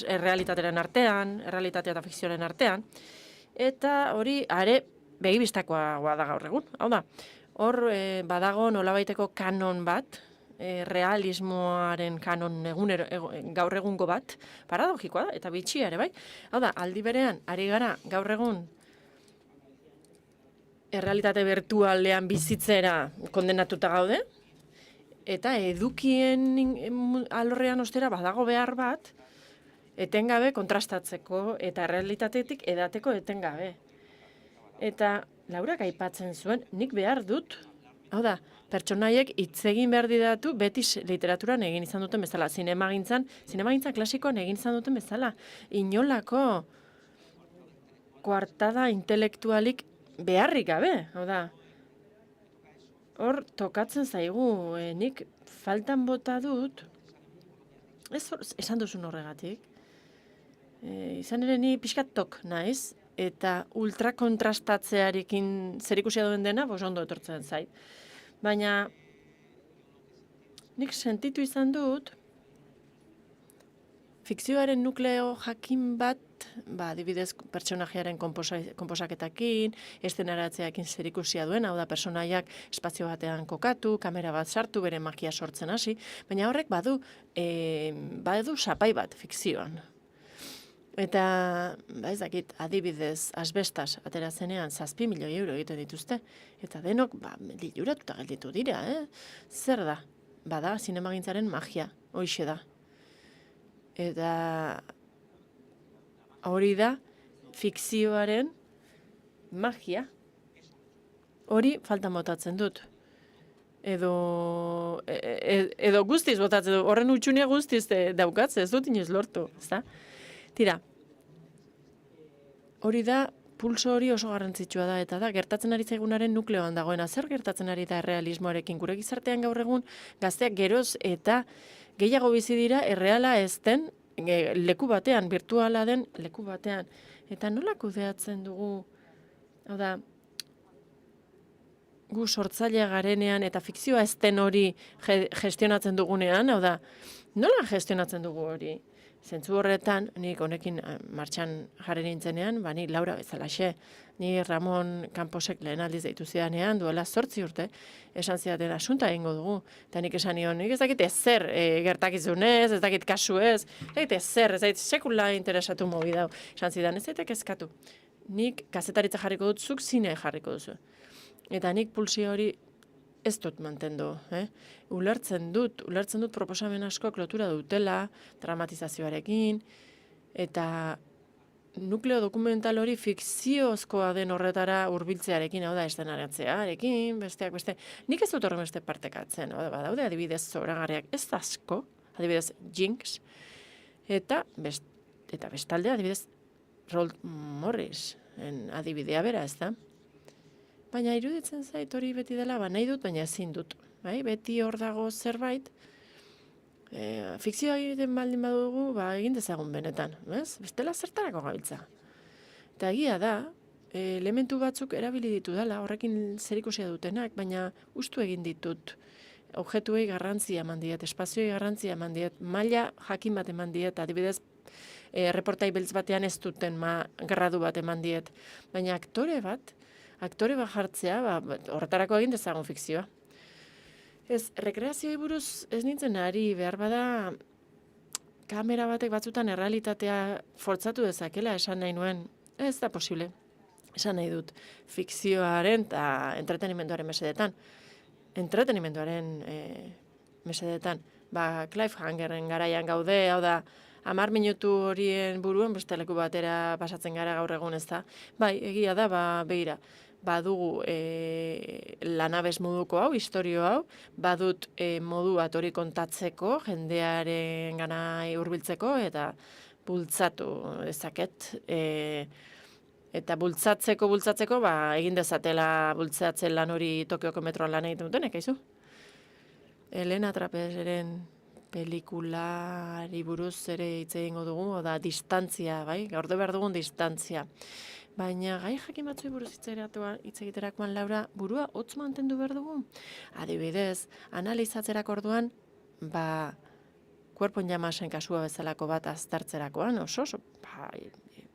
errealitatearen artean, errealitatea eta fikzioaren artean, eta hori, are, begibistakoa da gaur egun. Hau da, hor badago nolabaiteko kanon bat, realismoaren kanon gaur egungo bat, paradogikoa da, eta bitxia ere, bai? Hau da, aldi berean, ari gara gaur egun errealitate virtualean bizitzera kondenatuta gaude, eta edukien alorrean ostera badago behar bat, etengabe kontrastatzeko eta errealitatetik edateko etengabe. Eta Laurak aipatzen zuen, nik behar dut, hau da, pertsonaiek hitz egin behar didatu beti literaturan egin izan duten bezala, zinemagintzan klasikoan egin izan duten bezala. Inolako koartada intelektualik beharrik gabe, hau da. Hor tokatzen zaigu, nik faltan bota dut, esan duzun horregatik, izan ere ni pixkat tok naiz, eta ultrakontrastatzearekin zerikusia duen dena, ondo etortzen zait. Baina, nik sentitu izan dut, fikzioaren nukleo jakin bat, adibidez pertsonajearen konposaketakin, eszenaratzeakin zerikusia duen, hau da pertsonaiak espazio batean kokatu, kamera bat sartu, bere magia sortzen hasi, baina horrek badu sapai bat fikzioan. Eta, ez dakit, adibidez, asbestas atera zenean 7 milioi euro egiten dituzte. Eta denok, liluratuta gelditu dira, Zer da? Bada, zinemagintzaren magia, hoixe da. Eta hori da, fikzioaren magia. Hori faltan botatzen dut. Edo guztiz botatzen dut, horren utxunia guztiz daukatze, ez dut inoiz lortu, ezta? Tira, hori da pulso hori oso garrantzitsua da, eta da, gertatzen ari zaigunaren nukleoan dagoena. Zer gertatzen ari da errealismoarekin? Gure gizartean gaur egun gazteak geroz eta gehiago bizi dira erreala ez den leku batean, virtuala den leku batean. Eta nola kudeatzen dugu, hau da, gu sortzailea garenean eta fikzioa ez den hori gestionatzen dugunean, hau da, nola gestionatzen dugu hori? Zentzu horretan, nik honekin martxan jarri nintzenean, ni Laura bezalaxe, ni Ramon Camposek lehen aldiz deitu zidanean, duela 8 urte, esan zidaten asunta egingo dugu. Eta nik esan nion, nik ez dakit ezer gertakizunez, ez dakit kasu ez dakit ezer, ez dakit sekula interesatu mobi dau. Esan zidan, ez daitek eskatu. Nik kazetaritza jarriko dut, zuk zine jarriko duzu. Eta nik pulsio hori ez dut mantendu. Ulertzen dut proposamen askok lotura dutela, dramatizazioarekin, eta nukleo dokumental hori fikziozkoa den horretara hurbiltzearekin, hau da, eszenaratzearekin, besteak beste. Nik ez dut horren beste partekatzen, badaude adibidez zoragarriak ez asko, adibidez Jinx, eta bestalde adibidez Roald Morris, adibidea bera, ez da? Baina iruditzen zait hori beti dela, nahi dut, baina ezin dut. Beti hor dago zerbait, fikzioa egiten baldin badugu, egin dezagun benetan. Bestela zertarako gabiltza. Eta egia da, elementu batzuk erabili ditu dela, horrekin zerikusia dutenak, baina ustu egin ditut. Objektuei garrantzia eman diet, espazioei garrantzia eman diet, maila jakin bat eman diet, adibidez, reportai beltz batean ez duten gradu bat eman diet. Baina aktore bat jartzea, horretarako egin dezagun fikzioa. Ez, rekreazioei buruz ez nintzen ari, behar bada kamera batek batzutan errealitatea fortzatu dezakela, esan nahi nuen, ez da posible. Esan nahi dut, fikzioaren eta entretenimenduaren mesedetan. Entretenimenduaren mesedetan. Cliffhangeren garaian gaude, hau da, 10 minutu horien buruan beste leku batera pasatzen gara gaur egun, ez da. Egia da, begira, badugu lanabes moduko hau, historio hau, badut modu bat hori kontatzeko, jendearen gana hurbiltzeko eta bultzatu dezaket. Eta bultzatzeko, egin dezatela bultzatzen lan hori Tokioko metroan lan egiten dutenek, aizu? Elena Trapezeren pelikulari buruz ere hitz egingo dugu, da distantzia, gaur behar dugun distantzia. Baina gai jakin batzui buruz hitz egiterakoan, Laura, burua hotz mantendu behar dugu. Adibidez, analizatzerako orduan, Cuerpo en Llamasen kasua bezalako bat aztertzerakoan, oso,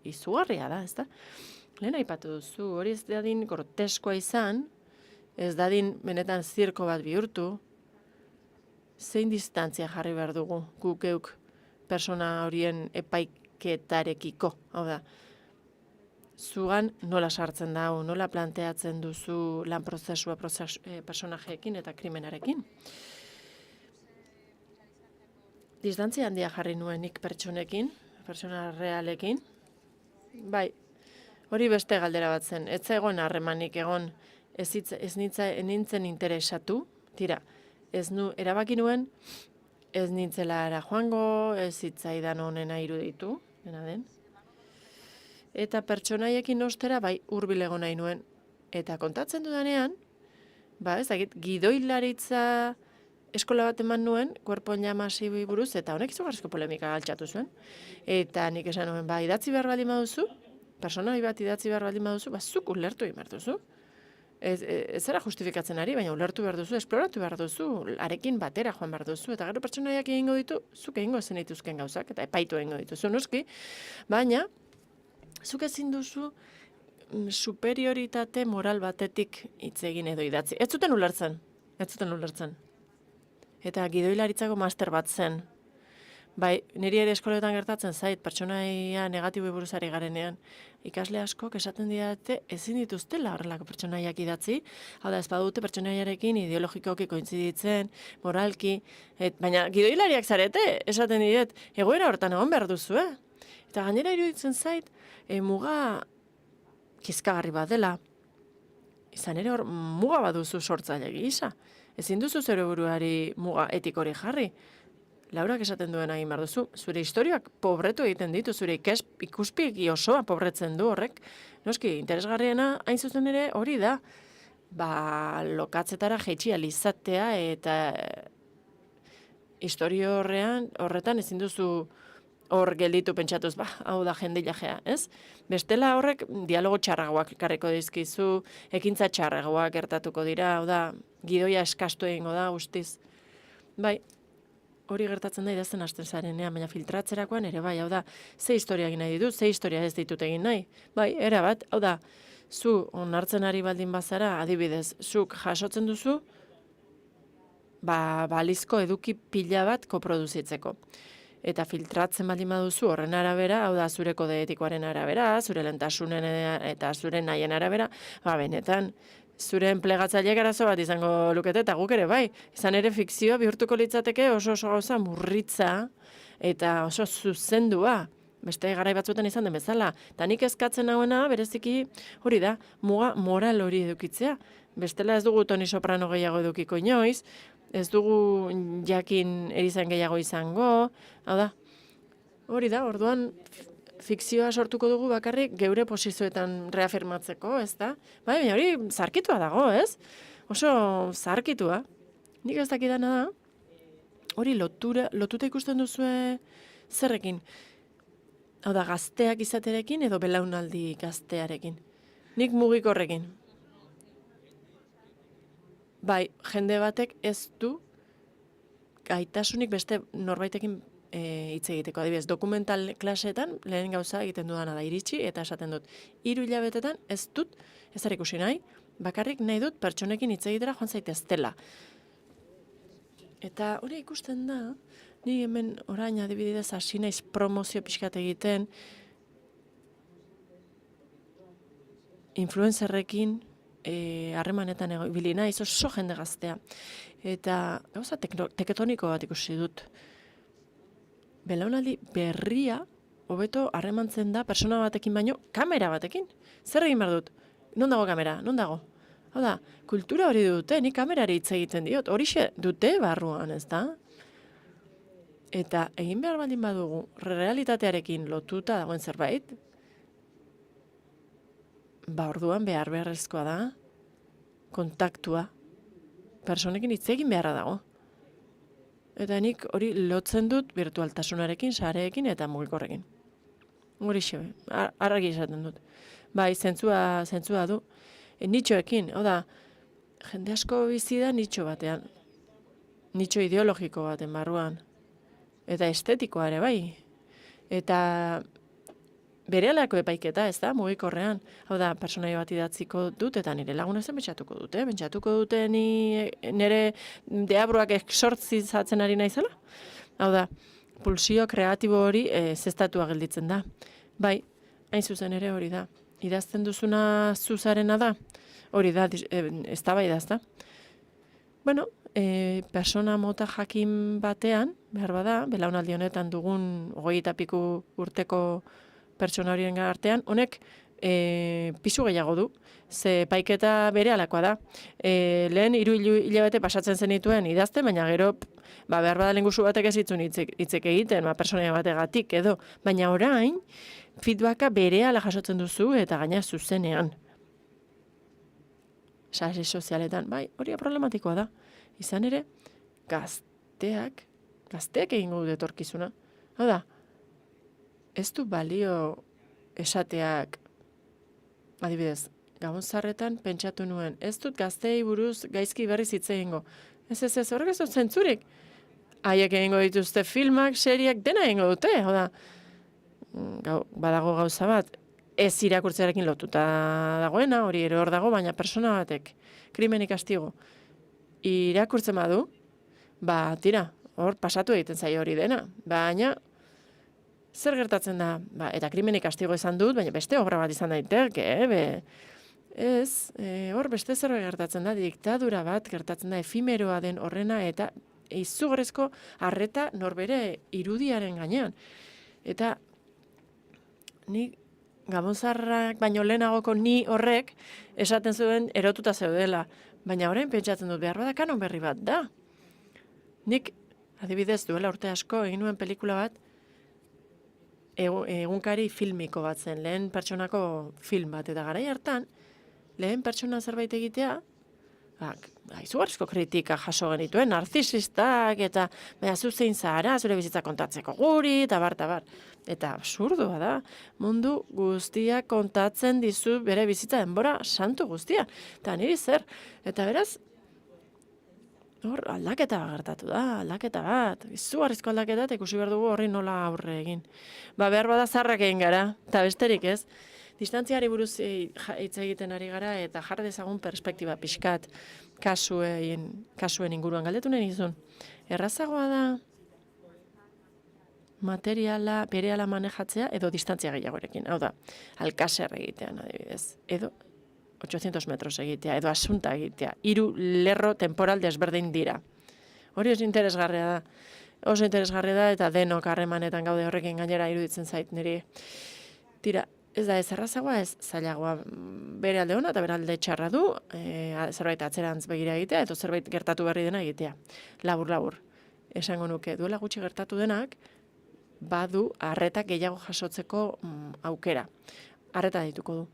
izugarria da, ez da? Lehen aipatu duzu, hori ez dadin groteskoa izan, ez dadin benetan zirko bat bihurtu, zein distantzia jarri behar dugu guk geuk persona horien epaiketarekiko, hau da, zugan nola sartzen da, nola planteatzen duzu lan prozesua personajeekin eta krimenarekin. Distantzia handia jarri nuenik pertsonekin, pertsona realekin. Hori beste galdera bat zen, ez egon harremanik egon, ez nintzen interesatu, erabaki nuen, ez nintzela era joango, ez zitzaidan honena iruditu, dena den. Eta pertsonaiekin ostera, hurbil egon nahi nuen. Eta kontatzen dudanean, ez dakit, gidoilaritza eskola bat eman nuen, Cuerpo en Llamasi buruz, eta honek izugarrizko polemika altxatu zuen. Eta nik esan nuen, idatzi behar baldin baduzu, personai bat idatzi behar baldin baduzu, zuk ulertu egin behar duzu. Ez zera justifikatzen ari, baina ulertu behar duzu, esploratu behar duzu, arekin batera joan behar duzu, eta gero pertsonaiak egingo ditu, zuk egingo zen dituzken gauzak, eta epaitu egingo dituzu, noski, baina, zuk ezin duzu superioritate moral batetik hitz egin edo idatzi. Ez zuten ulertzen. Eta gidoilaritzako master bat zen. Niri ere eskoletan gertatzen zait, pertsonaia negatibo buruzari garenean. Ikasle askok esaten didate ezin dituztela horrelako pertsonaiak idatzi, hau da ez badute pertsonaiarekin ideologikoki kointziditzen, moralki, baina gidoilariak zarete, esaten didet, egoera hortan egon behar duzu, Eta gainera iruditzen zait, muga kezkagarri bat dela, izan ere hor muga baduzu sortzaile gisa. Ezin duzu zure buruari muga etikori jarri. Laurak esaten duen egin behar duzu, zure historioak pobretu egiten ditu, zure ikuspegi osoa pobretzen du horrek. Noski, interesgarriena hain zuzen ere hori da, lokatzetara jaitsi alizatea eta historio horretan ezin duzu hor gelditu pentsatuz, hau da jende ilajea, ez? Bestela horrek dialogo txarragoak ekarriko dizkizu, ekintza txarragoak gertatuko dira, hau da, gidoia eskastu egingo da, guztiz. Bai, hori gertatzen da idazten hasten zarenean, baina filtratzerakoan ere bai, hau da, ze historia egin nahi ditut, ze historia ez ditut egin nahi. Bai, erabat, hau da, zu onartzen ari baldin bazara, adibidez, zuk jasotzen duzu, balizko eduki pila bat koproduzitzeko. Eta filtratzen baldin baduzu horren arabera, hau da, zure kode etikoaren arabera, zure lehentasunen eta zure nahien arabera, benetan, zure enplegatzaileek arazo bat izango lukete, eta guk ere bai, izan ere fikzioa bihurtuko litzateke oso gauza murritza eta oso zuzendua. Beste garai batzuetan izan den bezala. Eta nik eskatzen hauena, bereziki, hori da, muga moral hori edukitzea. Bestela ez dugu Toni Soprano gehiago edukiko inoiz, ez dugu jakin erizain gehiago izango, hau da, hori da, orduan fikzioa sortuko dugu bakarrik geure posizioetan reafirmatzeko, ez da? Bai, baina hori zarkitua dago, ez? Oso zarkitua. Nik ez dakidana da, hori lotuta ikusten duzue zerrekin. Hau da, gazteak izaterekin edo belaunaldi gaztearekin. Nik mugikorrekin. Bai, jende batek ez du gaitasunik beste norbaitekin hitz egiteko. Adibidez, dokumental klaseetan lehen gauza egiten dudana da iritsi eta esaten dut. 3 hilabetetan ez dut, ez ikusi nahi, bakarrik nahi dut pertsonekin hitz egitera joan zaiteztela. Eta hori ikusten da, ni hemen orain adibidez hasi naiz promozio pixkat egiten, influencerrekin, harremanetan ibili naiz oso jende gaztea. Eta gauza tektoniko bat ikusi dut. Belaunaldi berria, hobeto harremantzen da pertsona batekin baino, kamera batekin. Zer egin behar dut? Non dago kamera? Non dago? Hau da, kultura hori dute, nik kamerari hitz egiten diot. Horixe dute barruan, ez da? Eta egin behar baldin badugu, realitatearekin lotuta dagoen zerbait, orduan beharrezkoa da, kontaktua, personekin hitz egin beharra dago. Eta nik hori lotzen dut virtualtasunarekin, sareekin eta mugikorrekin. Horixe, argi esaten dut. Bai, zentzua du. Nitxoekin, hau da, jende asko bizi da nitxo batean. Nitxo ideologiko baten barruan. Eta estetikoa ere bai. Eta berehalako epaiketa, ez da, mugikorrean. Hau da, pertsonai bat idatziko dut, eta nire laguna zen pentsatuko dute. Pentsatuko dute nire deabruak exortzizatzen ari naizela. Hau da, pulsio kreatibo hori zestatua gelditzen da. Bai, hain zuzen ere hori da. Idazten duzuna zuzarena da, hori da, ez da bai da, ez da. Bueno, persona mota jakin batean, behar bada, belaunaldi honetan dugun 20 piku urteko pertsona horien artean, honek pisu gehiago du, ze paiketa bere alakoa da. Lehen 3 hilabete pasatzen zenituen idazten, baina gero behar bada lengusu batek ez hitzun hitzek egiten, pertsona bategatik edo, baina orain feedbacka berehala jasotzen duzu eta gaina zuzenean. Sare sozialetan, bai, hori problematikoa da. Izan ere, gazteak egingo dute etorkizuna. Hau da, ez du balio esateak, adibidez, Gabon Zarretan pentsatu nuen, ez dut gazteei buruz gaizki berriz hitz egingo. Ez, horrek ez dut zentzurik. Haiek egingo dituzte filmak, seriak, dena egingo dute. Hau da, badago gauza bat, ez irakurtzearekin lotuta dagoena, hori ere hor dago, baina persona batek, krimeni kastigo, irakurtzen badu, tira, hor pasatu egiten zaio hori dena, baina zer gertatzen da, eta krimeni kastigo izan dut, baina beste obra bat izan daiteke, hor beste zer gertatzen da, diktadura bat gertatzen da, efimeroa den horrena, eta izugarrizko arreta norbere irudiaren gainean. Eta ni Gabon Zarrak baino lehenagoko ni horrek esaten zuen erotuta zeudela, baina orain pentsatzen dut behar bada kanon berri bat da. Nik Adibidez, duela urte asko egin nuen pelikula bat, egunkari filmiko bat zen, lehen pertsonako film bat, eta garai hartan, lehen pertsona zerbait egitea, izugarrizko kritika jaso genituen, narzisistak, eta baina zu zein zara, zure bizitza kontatzeko guri, eta bar. Eta absurdua da, mundu guztia kontatzen dizu bere bizitza denbora santu guztia. Eta niri zer, eta beraz, hor aldaketa gertatu da, aldaketa bat, izugarrizko aldaketa, eta ikusi behar dugu horri nola aurre egin. Behar bada zarrak egin gara, eta besterik ez, distantziari buruz hitz egiten ari gara eta jar dezagun perspektiba pixkat kasuen inguruan galdetu nahi nizun. Errazagoa da materiala berehala manejatzea edo distantzia gehiagorekin. Hau da, Alcacer egitean adibidez, edo 800 metros egitea, edo Asunta egitea. 3 lerro temporal desberdin dira. Hori oso interesgarria da. Oso interesgarria da eta denok harremanetan gaude horrekin gainera iruditzen zait niri. Tira, ez da ez errazagoa, ez zailagoa bere alde ona eta bere alde txarra du, zerbait atzerantz begira egitea, edo zerbait gertatu berri dena egitea. Labur, esango nuke, duela gutxi gertatu denak, badu arreta gehiago jasotzeko aukera. Arreta dituko du.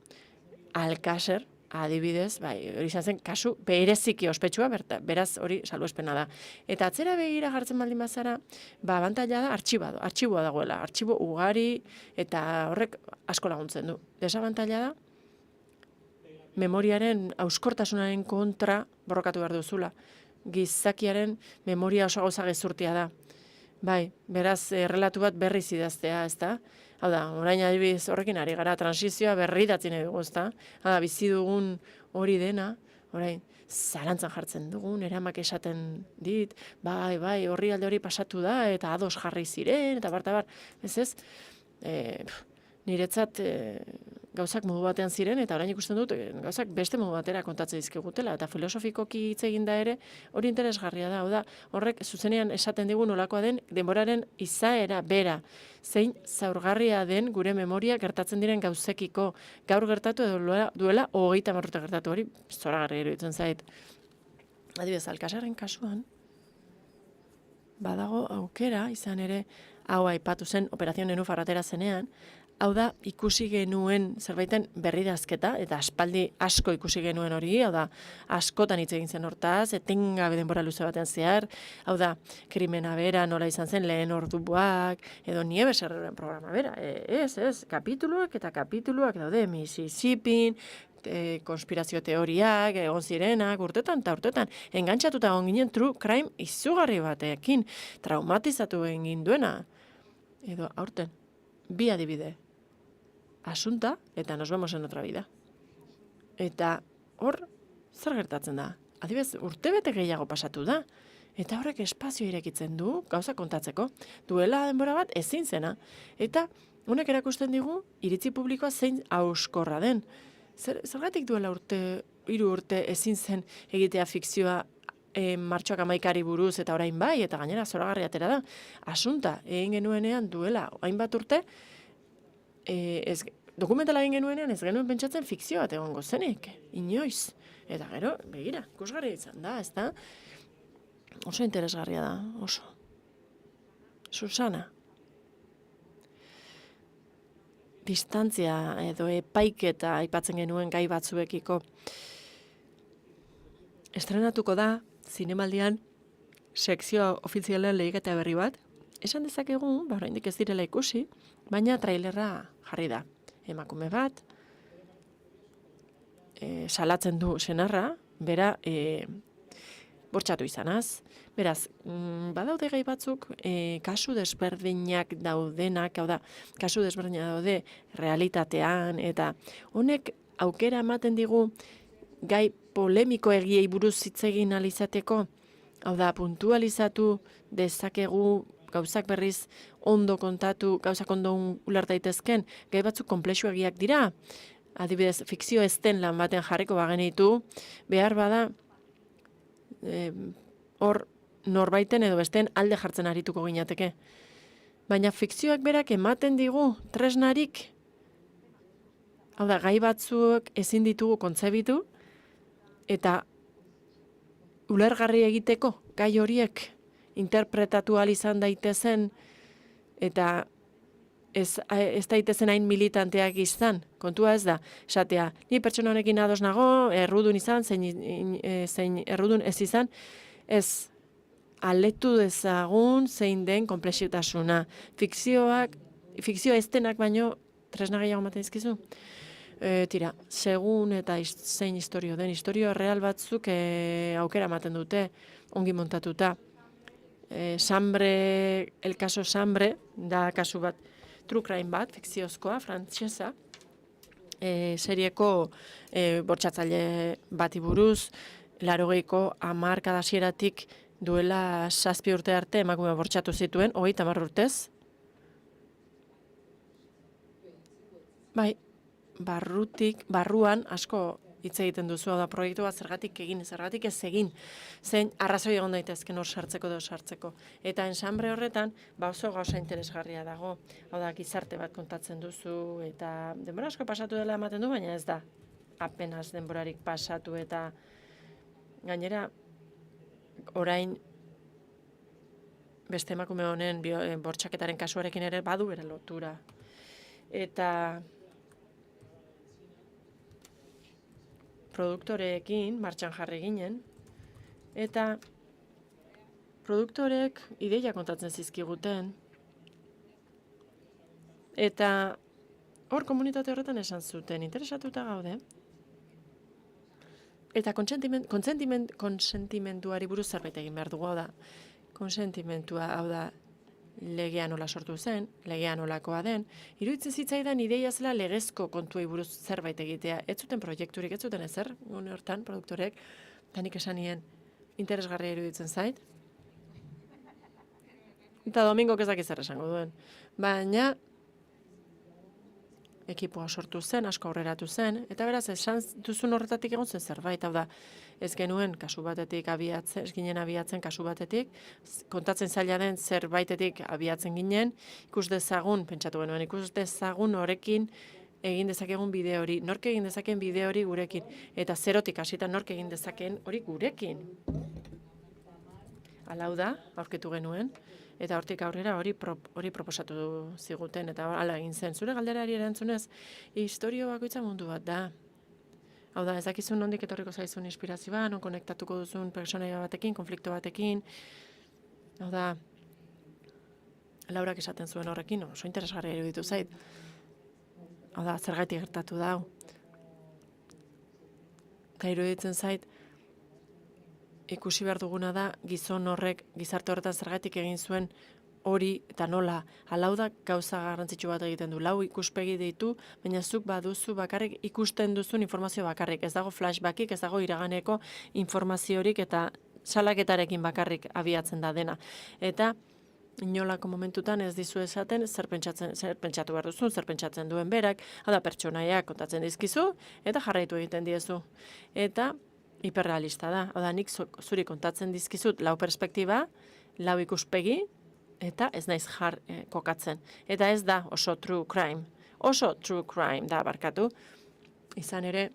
Alcacer, adibidez, hori izan zen, kasu bereziki ospetsua, beraz hori salbuespena da. Eta atzera begira jartzen baldin bazara, abantaila da artxiboa dagoela, artxibo ugari, eta horrek asko laguntzen du. Desabantaila da, memoriaren auskortasunaren kontra borrokatu behar duzula. Gizakiaren memoria oso gauza gezurtia da. Beraz, relatu bat berriz idaztea, ez da? Hau da, orain adibidez horrekin ari gara, transizioa berri datzen dugu, ez da? Hau da, bizi dugun hori dena, orain, zalantzan jartzen dugun, eramak esaten dit, horri alde hori pasatu da, eta ados jarri ziren, eta bar, ez? Niretzat gauzak modu batean ziren, eta orain ikusten dut gauzak beste modu batera kontatzen dizkigutela, eta filosofikoki hitz egin da ere, hori interesgarria da, hau da, horrek zuzenean esaten digu nolakoa den denboraren izaera bera, zein zaurgarria den gure memoria gertatzen diren gauzekiko, gaur gertatu edo duela 30 urte gertatu, hori zoragarria iruditzen zait. Adibidez, Alcacerren kasuan, badago aukera, izan ere, hau aipatu zen Operazio Nenufar atera zenean, hau da, ikusi genuen zerbaiten berridazketa, eta aspaldi asko ikusi genuen hori, hau da, askotan hitz egin zen hortaz, etengabe denbora luze batean zehar, hau da, krimena bera nola izan zen lehen orduak, edo Nieves Herreren programa bera, kapituluak daude, Mississippin, konspirazio teoriak, egon zirenak, urtetan, engantxatuta egon ginen true crime izugarri batekin, traumatizatu egin duena, edo aurten, 2 adibide, Asunta eta Nos vemos en otra vida. Eta hor, zer gertatzen da? Adibidez, urtebete gehiago pasatu da, eta horrek espazio irekitzen du, gauza kontatzeko, duela denbora bat ezin zena, eta honek erakusten digu, iritzi publikoa zein hauskorra den. Zergatik duela 3 urte ezin zen egitea fikzioa martxoak 11 buruz eta orain bai, eta gainera zoragarri atera da. Asunta, egin genuenean duela hainbat urte, dokumentala egin genuenean ez genuen pentsatzen fikzio bat egongo zenik, inoiz. Eta gero, begira, ikusgarria izan da, ez da? Oso interesgarria da, oso. Susana. Distantzia edo epaiketa aipatzen genuen gai batzuekiko. Estrenatuko da, zinemaldian, sekzio ofizialen lehiketa berri bat. Esan dezakegu, oraindik ez direla ikusi, baina trailerra jarri da. Emakume bat, salatzen du senarra, bera bortxatu izanaz. Beraz, badaude gai batzuk, kasu desberdinak daudenak, hau da, kasu desberdinak daude realitatean, eta honek aukera ematen digu gai polemiko egiei buruz hitz egin ahal izateko, hau da, puntualizatu dezakegu gauzak berriz ondo kontatu, gauzak ondo uler daitezken, gai batzuk konplexuegiak dira. Adibidez, fikzio ez den lan baten jarriko bagenitu, behar bada, hor norbaiten edo besteen alde jartzen arituko ginateke. Baina fikzioak berak ematen digu tresnarik, hau da, gai batzuk ezin ditugu kontzebitu, eta ulergarri egiteko gai horiek interpretatu ahal izan daitezen, eta ez daitezen hain militanteak izan, kontua ez da, esatea, ni pertsona honekin ados nago, errudun izan, zein errudun ez izan, ez aletu dezagun zein den konplexutasuna. Fikzioa ez denak baino tresna gehiago ematen dizkizu. Tira, segun eta zein historio den, historio real batzuk aukera ematen dute, ongi montatuta. Sambre, el caso Sambre, da kasu bat, true crime bat, fikziozkoa, frantsesa, serieko bortxatzaile bati buruz, 80ko hamarkada hasieratik duela 7 urte arte emakume bortxatu zituen, 30 urtez. Bai, barruan asko hitz egiten duzu, da proiektu bat zergatik egin, zergatik ez egin, zein arrazoi egon daitezken hor sartzeko edo sartzeko. Eta ensambre horretan, oso gauza interesgarria dago, hau da, gizarte bat kontatzen duzu, eta denbora asko pasatu dela ematen du, baina ez da, apenas denborarik pasatu, eta gainera, orain, beste emakume honen bortxaketaren kasuarekin ere badu bere lotura. Eta produktoreekin martxan jarri ginen, eta produktorek ideia kontatzen zizkiguten, eta hor komunitate horretan esan zuten, interesatuta gaude, eta konsentimentuari buruz zerbait egin behar dugu, hau da, konsentimentua, hau da, legea nola sortu zen, legea nolakoa den, iruditzen zitzaidan ideia zela legezko kontuei buruz zerbait egitea. Ez zuten proiekturik, ez zuten ezer, gune hortan, produktorek, eta nik esan nien, interesgarria iruditzen zait. Eta Domingok ez dakit zer esango duen. Baina, ekipoa sortu zen, asko aurreratu zen, eta beraz, esan duzun horretatik egon zen zerbait, hau da, ez genuen kasu batetik abiatzen, ez ginen abiatzen kasu batetik, kontatzen zaila den zerbaitetik abiatzen ginen, ikus dezagun, pentsatu genuen, ikus dezagun horrekin egin dezakegun bide hori, nork egin dezakeen bide hori gurekin, eta zerotik hasita nork egin dezakeen hori gurekin. Halau da, aurkitu genuen, eta hortik aurrera hori proposatu ziguten, eta hala egin zen. Zure galderari erantzunez, historio bakoitza mundu bat da. Hau da, ez dakizun nondik etorriko zaizun inspirazioa, non konektatuko duzun pertsonaia batekin, konflikto batekin. Hau da, Laurak esaten zuen horrekin, oso interesgarria iruditu zait. Hau da, zergatik gertatu da. Eta iruditzen zait, ikusi behar duguna da, gizon horrek, gizarte horretan zergatik egin zuen hori eta nola. Halau da gauza garrantzitsu bat egiten du. 4 ikuspegi ditu, baina zuk baduzu bakarrik ikusten duzun informazio bakarrik. Ez dago flashbackik, ez dago iraganeko informaziorik eta salaketarekin bakarrik abiatzen da dena. Eta inolako momentutan ez dizu esaten zer pentsatu behar duzun, zer pentsatzen duen berak, hada pertsonaiak kontatzen dizkizu eta jarraitu egiten diezu. Eta hiperrealista da. Hau da, nik zuri kontatzen dizkizut 4 perspektiba, 4 ikuspegi, eta ez naiz kokatzen. Eta ez da oso true crime. Oso true crime da, barkatu. Izan ere,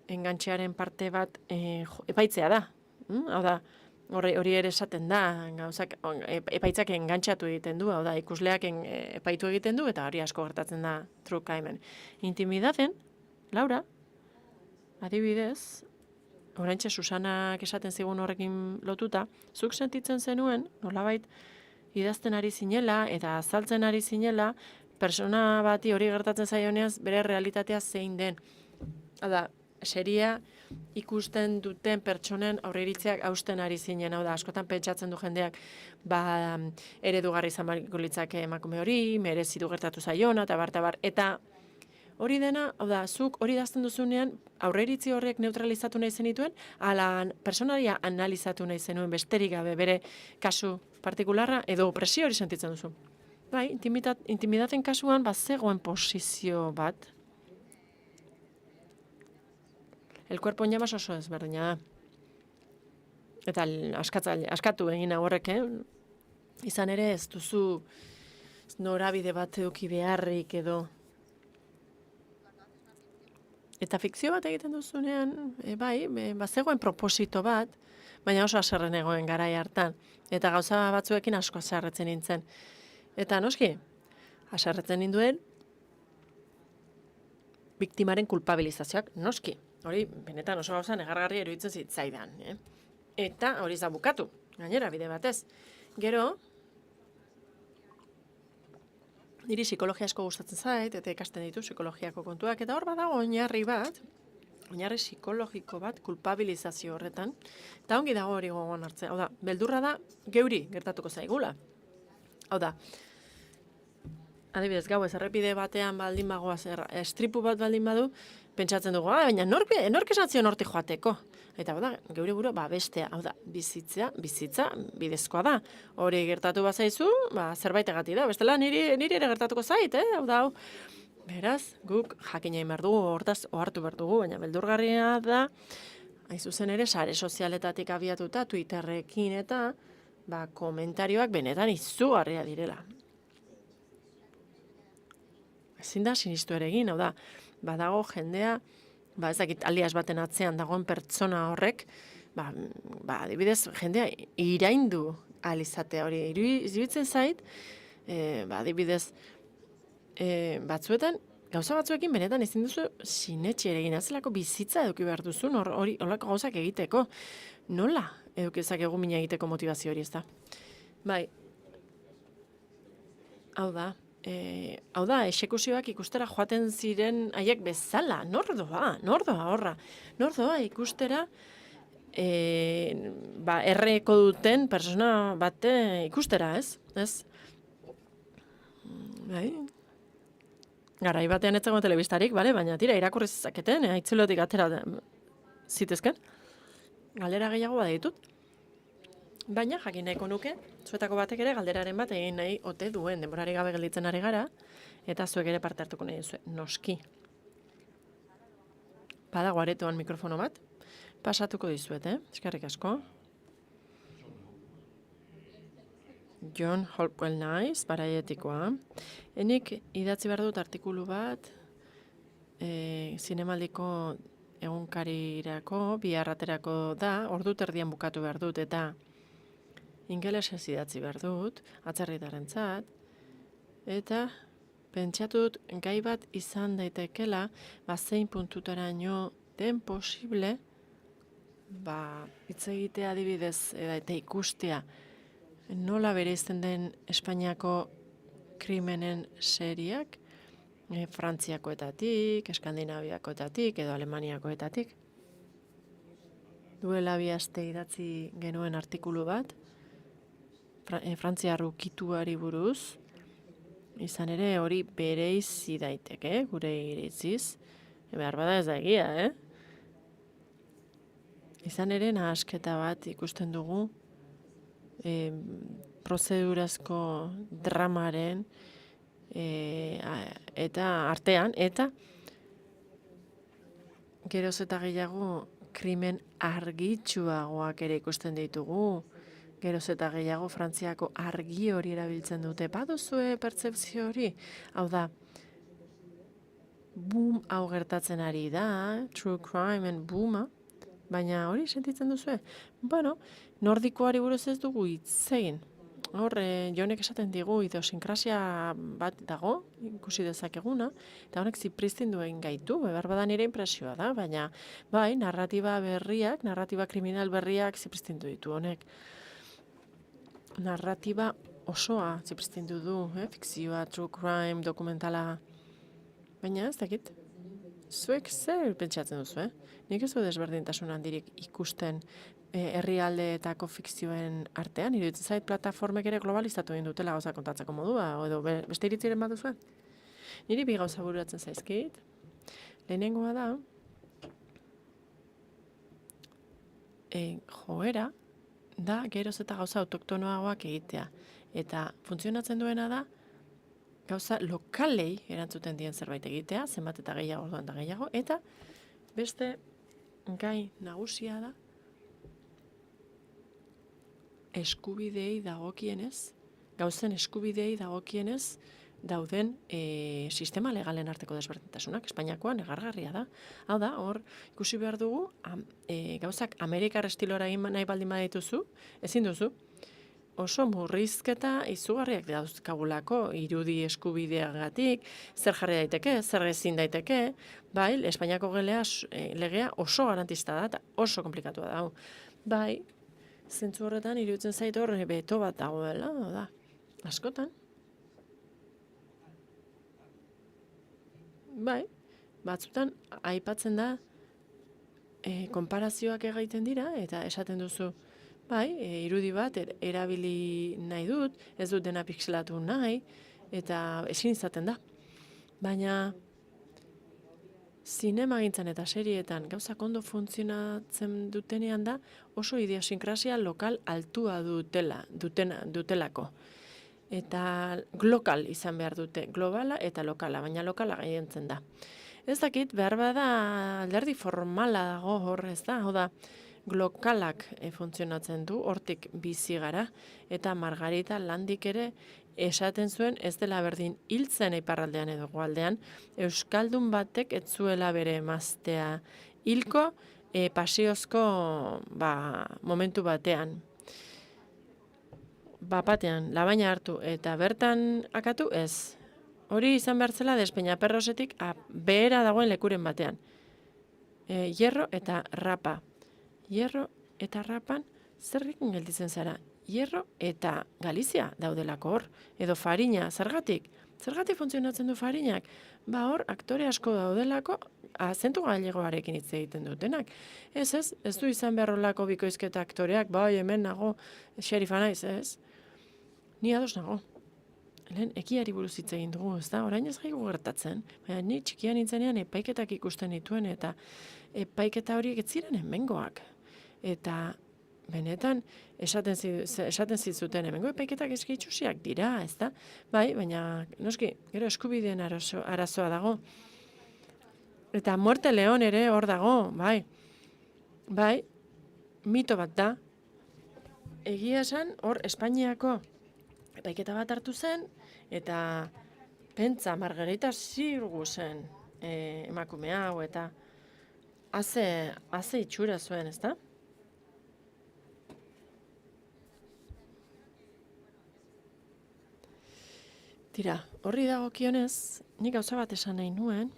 engantxearen parte bat epaitzea da. Hau da, hori ere esaten da, gauzak, epaitzak engantxatu egiten du, hau da, ikusleak epaitu egiten du, eta hori asko gertatzen da true crime. Intimidaden, Laura, adibidez, oraintxe Susanak esaten zigun horrekin lotuta, zuk sentitzen zenuen, nolabait, idazten ari zinela eta azaltzen ari zinela, persona bati hori gertatzen zaioneaz bere realitatea zein den. Hada, seria ikusten duten pertsonen aurreiritziak hausten ari zinen, hau da, askotan pentsatzen du jendeak, eredugarri izan bariko litzake emakume hori, merezitu gertatu zaiona, eta hori dena, hau da, zuk hori idazten duzunean, aurreiritzi horrek neutralizatu nahi zenituen, ala personalia analizatu nahi zenuen besterik gabe bere kasu partikularra, edo presio hori sentitzen duzu. Bai, intimidaten kasuan, zegoen posizio bat. El cuerpo en llamas oso ezberdina da. Eta askatu egin horrek, izan ere ez duzu norabide bat eduki beharrik edo. Eta fikzio bat egiten duzunean, zegoen proposito bat, baina oso haserren egoen garai hartan. Eta gauza batzuekin asko haserretzen nintzen. Eta noski, haserretzen ninduen, biktimaren kulpabilizazioak, noski. Hori, benetan oso gauza negargarria iruditzen zitzaidan. Eta hori za bukatu, gainera, bide batez. Gero, niri psikologia asko gustatzen zait, eta ikasten ditu psikologiako kontuak, eta hor badago oinarri psikologiko bat, kulpabilizazio horretan, eta ongi dago hori gogoan hartzea. Hau da, beldurra da, geuri gertatuko zaigula. Hau da, adibidez, gauez, errepide batean baldin bagoaz, estripu bat baldin badu, pentsatzen dugu, baina nork esan zion hortik joateko. Eta hau da, geure buru, bestea, hau da, bizitza bidezkoa da. Hori gertatu bazaizu, zerbait egati da. Bestela niri ere gertatuko zait, hau da, hau. Beraz, guk jakin egin behar dugu, hortaz ohartu behar dugu, baina beldurgarria da, hain zuzen ere, sare sozialetatik abiatuta, Twitterrekin eta, komentarioak benetan izugarria direla. Ezin da sinistu ere egin, hau da, badago jendea, ez dakit alias baten atzean dagoen pertsona horrek, adibidez, jendea iraindu alizatea hori. Iruditzen zait, adibidez, batzuetan, gauza batzuekin benetan ezin duzu sinetxe ere egin, azelako bizitza eduki behar duzun, hori olako gauzak egiteko. Nola edukizakegu mina egiteko motivazio hori, ez da? Hau da, esekuzioak ikustera joaten ziren haiek bezala, nor doa horra. Nor doa ikustera erreko duten persona bate ikustera, ez? Garai batean ez zegoen telebistarik, baina tira, irakurri zezaketen, aitzulotik atera zitezken. Galdera gehiago baditut. Baina jakin nahiko nuke, zuetako batek ere galderaren bat egin nahi ote duen, denborari gabe gelditzen ari gara, eta zuek ere parte hartuko nahi duzu, noski. Badago aretoan mikrofono bat, pasatuko dizuet, eskerrik asko. John Hopewell Nice, baraietikoa. Enik idatzi behar dut artikulu bat, zinemaldiko egunkarirako, biharraterako da, ordu terdian bukatu behar dut, eta ingelesez idatzi behar dut, atzerritarentzat, eta pentsatu dut gai bat izan daitekela, zein puntutaraino den posible, hitz egitea adibidez, eta ikustea, nola bereizten den Espainiako krimenen seriak, Frantziakoetatik, Eskandinaviakoetatik, edo Alemaniakoetatik. Duela 2 aste idatzi genuen artikulu bat, Frantziar ukituari buruz, izan ere hori bereizi daiteke, gure iritziz, behar bada ez da egia, Izan ere nahasketa bat ikusten dugu, prozedurazko dramaren eta artean, eta geroz eta gehiago krimen argitsuagoak ere ikusten ditugu, geroz eta gehiago Frantziako argi hori erabiltzen dute. Baduzue pertzepzio hori? Hau da, boom hau gertatzen ari da, true crime-en booma, baina hori sentitzen duzue? Bueno, nordikoari buruz ez dugu hitz egin. Hor, Jonek esaten digu idiosinkrasia bat dago, ikusi dezakeguna, eta honek zipristindu egin gaitu, behar bada nire impresioa da, baina narratiba berriak, narratiba kriminal berriak zipristindu ditu honek. Narratiba osoa zipristindu du, fikzioa, true crime, dokumentala, baina ez dakit. Zuek zer pentsatzen duzu, Nik ez du desberdintasun handirik ikusten herrialdeetako fikzioen artean, iruditzen zait plataformek ere globalizatu egin dutela gauza kontatzeko modua, edo beste iritziren bat duzue? Niri 2 gauza bururatzen zaizkit. Lehenengoa da, joera da geroz eta gauza autoktonoagoak egitea. Eta funtzionatzen duena da, gauza lokalei erantzuten dien zerbait egitea, zenbat eta gehiago orduan da gehiago, eta beste gai nagusia da, eskubideei dagokienez, gauzen eskubideei dagokienez, dauden sistema legalen arteko desberdintasunak. Espainiakoa negargarria da. Hau da, hor ikusi behar dugu, gauzak Amerikar estilora egin nahi baldin badituzu, ezin duzu. Oso murrizketa izugarriak dauzkagulako irudi eskubideagatik, zer jarri daiteke, zer ezin daiteke, bai, Espainiako legea oso garantista da eta oso komplikatua da. Bai, zentzu horretan iruditzen zait hor beto bat dagoela, da, askotan. Bai, batzutan aipatzen da konparazioak egiten dira eta esaten duzu, bai, irudi bat erabili nahi dut, ez dut dena pixelatu nahi, eta ezin izaten da. Baina zinemagintzan eta serietan gauzak ondo funtzionatzen dutenean da oso idiosinkrasia lokal altua dutelako. Eta global izan behar dute, globala eta lokala, baina lokala gaientzen da. Ez dakit, behar bada alderdi formala dago hor, ez da, hau da, glokalak funtzionatzen du, hortik bizi gara, eta Margarita Landik ere esaten zuen ez dela berdin hiltzen iparraldean edo hegoaldean, euskaldun batek ez zuela bere emaztea hilko pasiozko momentu batean. Bapatean, labaina hartu eta bertan akatu ez. Hori izan behar zela Despeñaperrosetik behera dagoen lekuren batean. Hierro eta rapa. Hierro eta rapan zerrekin gelditzen zara? Hierro eta Galizia daudelako hor. Edo Farina, zergatik? Zergatik funtzionatzen du Farinak? Hor, aktore asko daudelako, azentu galegoarekin hitz egiten dutenak. Ez du izan beharrolako bikoizketa aktoreak, hemen nago, xerifa naiz, ez? Ni ados nago. Lehen, ekiari buruz hitz egin dugu, ez da? Orain ez gaigu gertatzen. Baina ni txikian nintzenean epaiketak ikusten dituen eta epaiketa horiek ez ziren hemengoak. Eta benetan esaten zizuten hemengo epaiketak eski itxusiak dira, ez da? Bai, baina noski, gero eskubideen arazoa dago. Eta Muerte Leon ere hor dago, bai. Bai, mito bat da. Egia esan, hor Espainiako epaiketa bat hartu zen, eta pentsa Margarita Xirgu zen emakume hau, eta haze itxura zuen, ez da? Tira, horri dagokionez, nik gauza bat esan nahi nuen,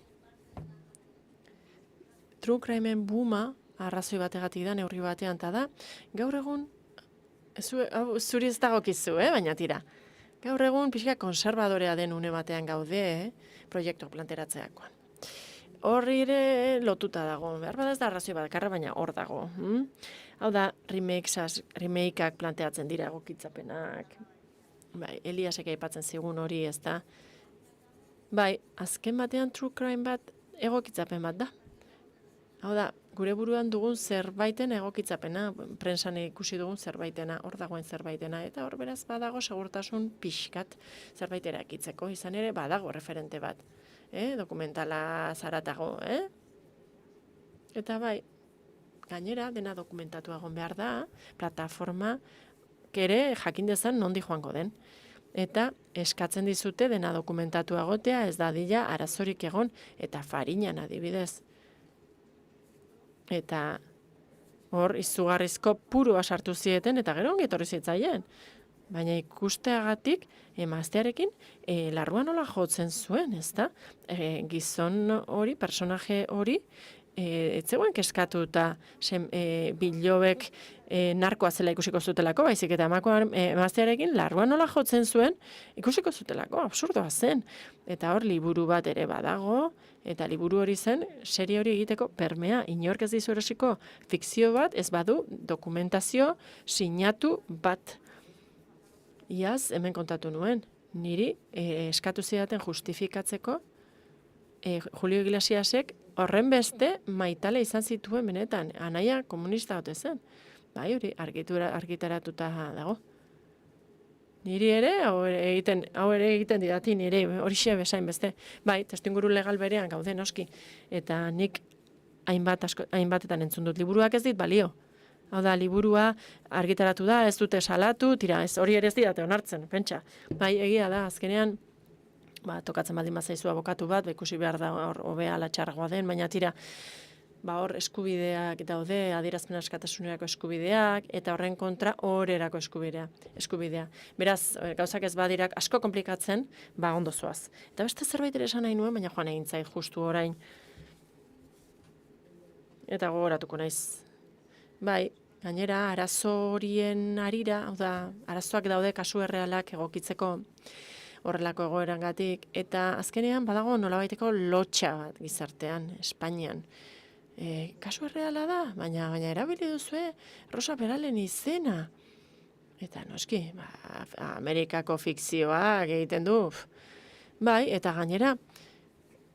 true crimeen booma, arrazoi bategatik da, neurri batean, eta da, gaur egun, zuri ez dagokizu, baina tira, gaur egun pixka konservadorea den une batean gaude, proiektu planteratzeakoan. Horri ere lotuta dago, behar bada ez da arrazoi bat, baina hor dago. Hau da, remakeak planteatzen dira egokitzapenak. Bai, Eliasek aipatzen zigun hori, ez da. Bai, azken batean true crime bat egokitzapen bat da. Hau da, gure buruan dugun zerbaiten egokitzapena, prentsan ikusi dugun zerbaitena, hor dagoen zerbaitena, eta hor beraz badago segurtasun pixkat zerbait erakitzeko, izan ere badago referente bat, dokumentala zaratago, Eta bai, gainera dena dokumentatu egon behar da, plataforma ere jakin dezan nondi joango den. Eta eskatzen dizute dena dokumentatu egotea, ez dadila arazorik egon, eta Farinan adibidez. Eta hor izugarrizko purua sartu zieten, eta gero ongi etorri zitzaien. Baina ikusteagatik emaztearekin larrua nola jotzen zuen, ez da? Gizon hori, personaje hori, ez zegoen keskatuta bilobek narkoa zela ikusiko zutelako, baizik eta emaztearekin larrua nola jotzen zuen ikusiko zutelako, absurdoa zen. Eta hor liburu bat ere badago, eta liburu hori zen, serie hori egiteko permea, inork ez dizu erosiko fikzio bat, ez badu dokumentazio sinatu bat. Iaz, hemen kontatu nuen, niri eskatu zidaten justifikatzeko Julio Iglesiasek horren beste maitale izan zituen benetan, anaia komunista hote zen. Bai, hori argitaratuta dago. Niri ere, hau ere egiten didati, nire horixe bezain beste. Bai, testuinguru legal berean gaude noski. Eta nik hainbatetan entzun dut liburuak ez dit balio. Hau da, liburua argitaratu da, ez dute salatu, tira, hori ere ez didate onartzen, pentsa. Bai, egia da, azkenean tokatzen baldin bazaizu abokatu bat, ikusi behar da hor hobea ala txarragoa den, baina tira, hor eskubideak daude, adierazpen askatasunerako eskubideak, eta horren kontra horerako eskubidea. Beraz, gauzak ez badirak asko komplikatzen, ondo zoaz. Eta beste zerbait ere esan nahi nuen, baina joan egin zait justu orain. Eta gogoratuko naiz. Bai, gainera, arazo horien harira, hau da, arazoak daude kasu errealak egokitzeko horrelako egoerangatik, eta azkenean badago nolabaiteko lotxa bat gizartean, Espainian. Kasu erreala da, baina erabili duzue Rosa Peralen izena. Eta noski, Amerikako fikzioak egiten du. Bai, eta gainera,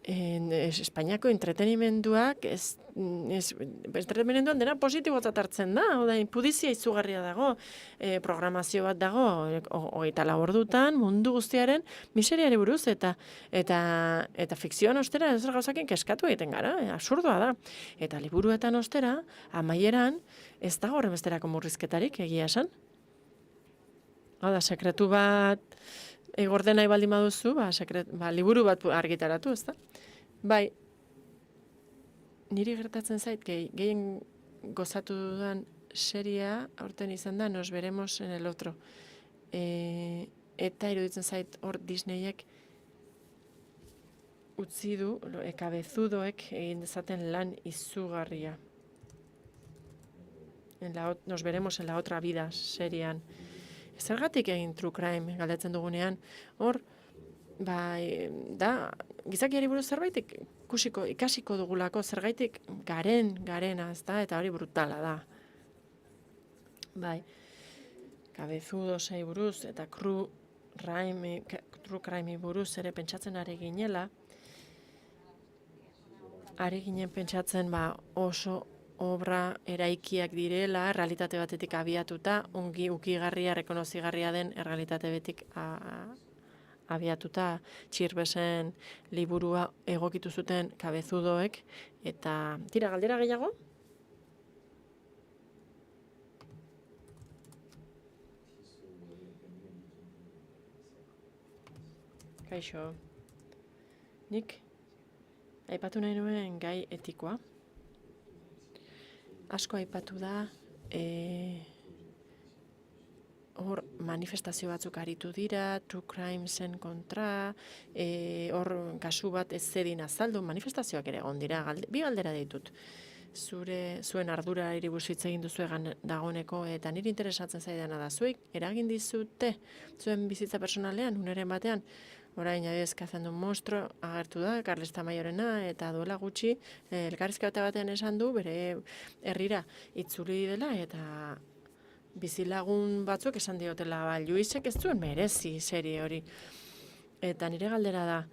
Espainiako entretenimenduak, entretenimenduan dena positibotzat hartzen da, oda, impudizia izugarria dago, programazio bat dago, 24 ordutan, mundu guztiaren miseriari buruz, eta fikzioan ostera ez gauzakin keskatu egiten gara, absurdoa da. Eta liburuetan ostera, amaieran, ez dago horrenbesterako murrizketarik, egia esan. Hau da, sekretu bat, gorde nahi baldin baduzu, liburu bat argitaratu, ez da? Bai, niri gertatzen zait, gehien gozatu dudan seria, aurten izan da, Nos veremos en el otro. Eta iruditzen zait, hor Disneyek utzi du, kabezudoek egin dezaten lan izugarria. Nos veremos en la otra vida serian. Zergatik egin true crime galdetzen dugunean, hor, gizakiari buruz zerbait ikasiko dugulako, zergaitik garena, ez da, eta hori brutala da. Bai, kabezudosei buruz eta true crime buruz ere pentsatzen ari ginela, ari ginen pentsatzen oso obra eraikiak direla, errealitate batetik abiatuta, ongi ukigarria, rekonozigarria den errealitate betik abiatuta, Txirbesen liburua egokitu zuten kabezudoek, eta tira galdera gehiago? Kaixo, nik aipatu nahi nuen gai etikoa. Asko aipatu da, hor manifestazio batzuk aritu dira, true crimesen kontra, hor kasu bat ez zedin azaldu, manifestazioak ere egon dira, bi galdera ditut. Zuen ardura iribuz hitz egin duzu dagoeneko, eta niri interesatzen zaidana da, zuek eragin dizute zuen bizitza personalean, uneren batean, orain adibidez Cazando un monstruo agertu da, Carles Tamaiorena, eta duela gutxi elkarrizketa batean esan du, bere herrira itzuli dela, eta bizilagun batzuk esan diotela, Luisek ez zuen merezi serie hori. Eta nire galdera da,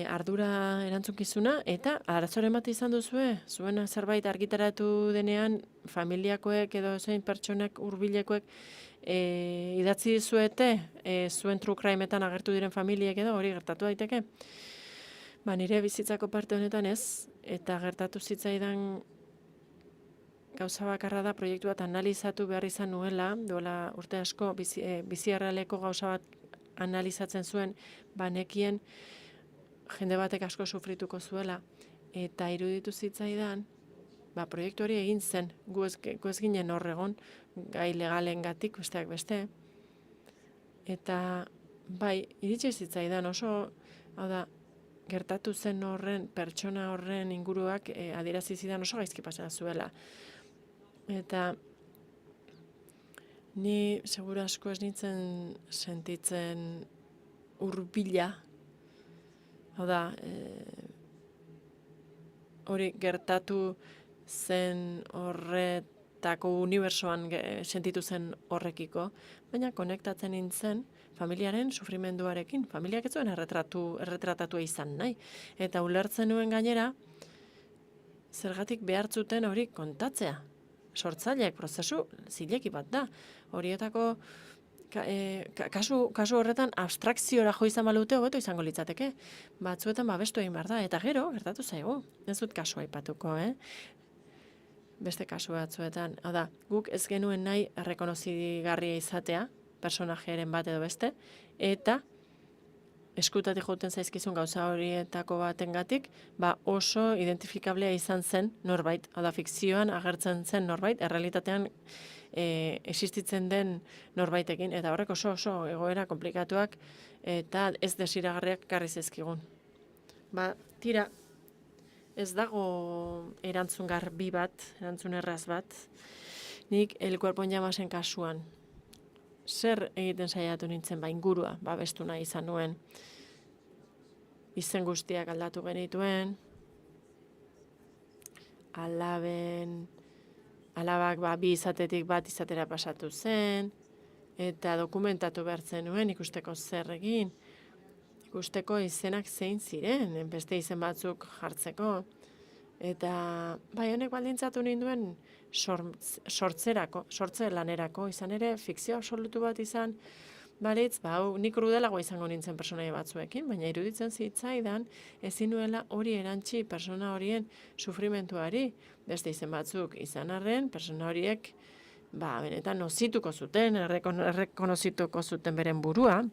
ardura erantzunkizuna, eta arazoren bat izan duzue, zuen zerbait argitaratu denean, familiakoek edo zein pertsonak hurbilekoek idatzi dizuete, zuen true crimeetan agertu diren familiek edo hori gertatu daiteke. Nire bizitzako parte honetan ez, eta gertatu zitzaidan gauza bakarra da proiektu bat analizatu behar izan nuela, duela urte asko bizi errealeko gauza bat analizatzen zuen, banekien jende batek asko sufrituko zuela, eta iruditu zitzaidan, proiektu hori egin zen, gu ez ginen hor egon, gai legalen gatik, besteak beste. Eta, iritsi zitzaidan oso, hau da, gertatu zen horren, pertsona horren inguruak adierazi zidan oso gaizki pasa zuela. Eta, ni segura asko ez nintzen sentitzen hurbila, hau da, hori gertatu zen horretako unibertsoan sentitu zen horrekiko, baina konektatzen nintzen familiaren sufrimenduarekin. Familiak ez zuen erretratatua izan nahi. Eta ulertzen nuen gainera, zergatik behartzuten hori kontatzea. Sortzaileak prozesu zileki bat da. Horietako kasu horretan abstrakziora jo izan balute hobeto izango litzateke. Batzuetan babestu egin behar da. Eta gero, gertatu zaigu. Ez dut kasu aipatuko, beste kasu batzuetan. Hau da, guk ez genuen nahi errekonozigarria izatea, personajeren bat edo beste, eta eskutatik joten zaizkizun gauza horietako batengatik, oso identifikablea izan zen norbait, hau da fikzioan agertzen zen norbait, errealitatean existitzen den norbaitekin, eta horrek oso egoera komplikatuak eta ez desiragarriak garri zezkigun. Tira, ez dago erantzun garbi bat, erantzun erraz bat, nik El Cuerpo en Llamasen kasuan, zer egiten saiatu nintzen ingurua, babestu nahi izan nuen, izen guztiak aldatu genituen, alabak bi izatetik bat izatera pasatu zen, eta dokumentatu behar zenuen ikusteko zer egin, ikusteko izenak zein ziren, beste izen batzuk jartzeko, eta honek baldintzatu ninduen sortze lanerako, izan ere fikzio absolutu bat izan, balitz, nik krudelagoa izango nintzen personaia batzuekin, baina iruditzen zitzaidan ezin nuela hori erantzi persona horien sufrimentuari, beste izen batzuk izan arren, persona horiek benetan nozituko zuten, errekonozituko zuten beren burua,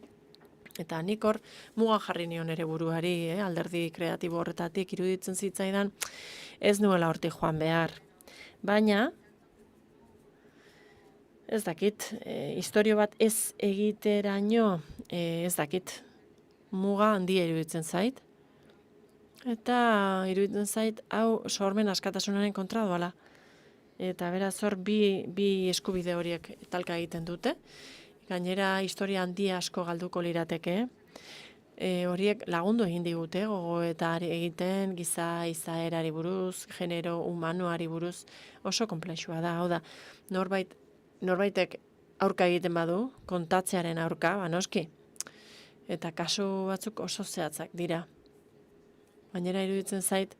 eta nik hor muga jarri nion ere buruari, alderdi kreatibo horretatik iruditzen zitzaidan, ez nuela hortik joan behar. Baina, ez dakit, istorio bat ez egiteraino, ez dakit, muga handia iruditzen zait, eta iruditzen zait, hau sormen askatasunaren kontra doala. Eta beraz hor bi eskubide horiek talka egiten dute. Gainera, historia handia asko galduko lirateke. Horiek lagundu egin digute, gogoeta egiten, giza izaerari buruz, genero humanoari buruz, oso konplexua da. Hau da, norbaitek aurka egiten badu, kontatzearen aurka, noski. Eta kasu batzuk oso zehatzak dira. Gainera iruditzen zait,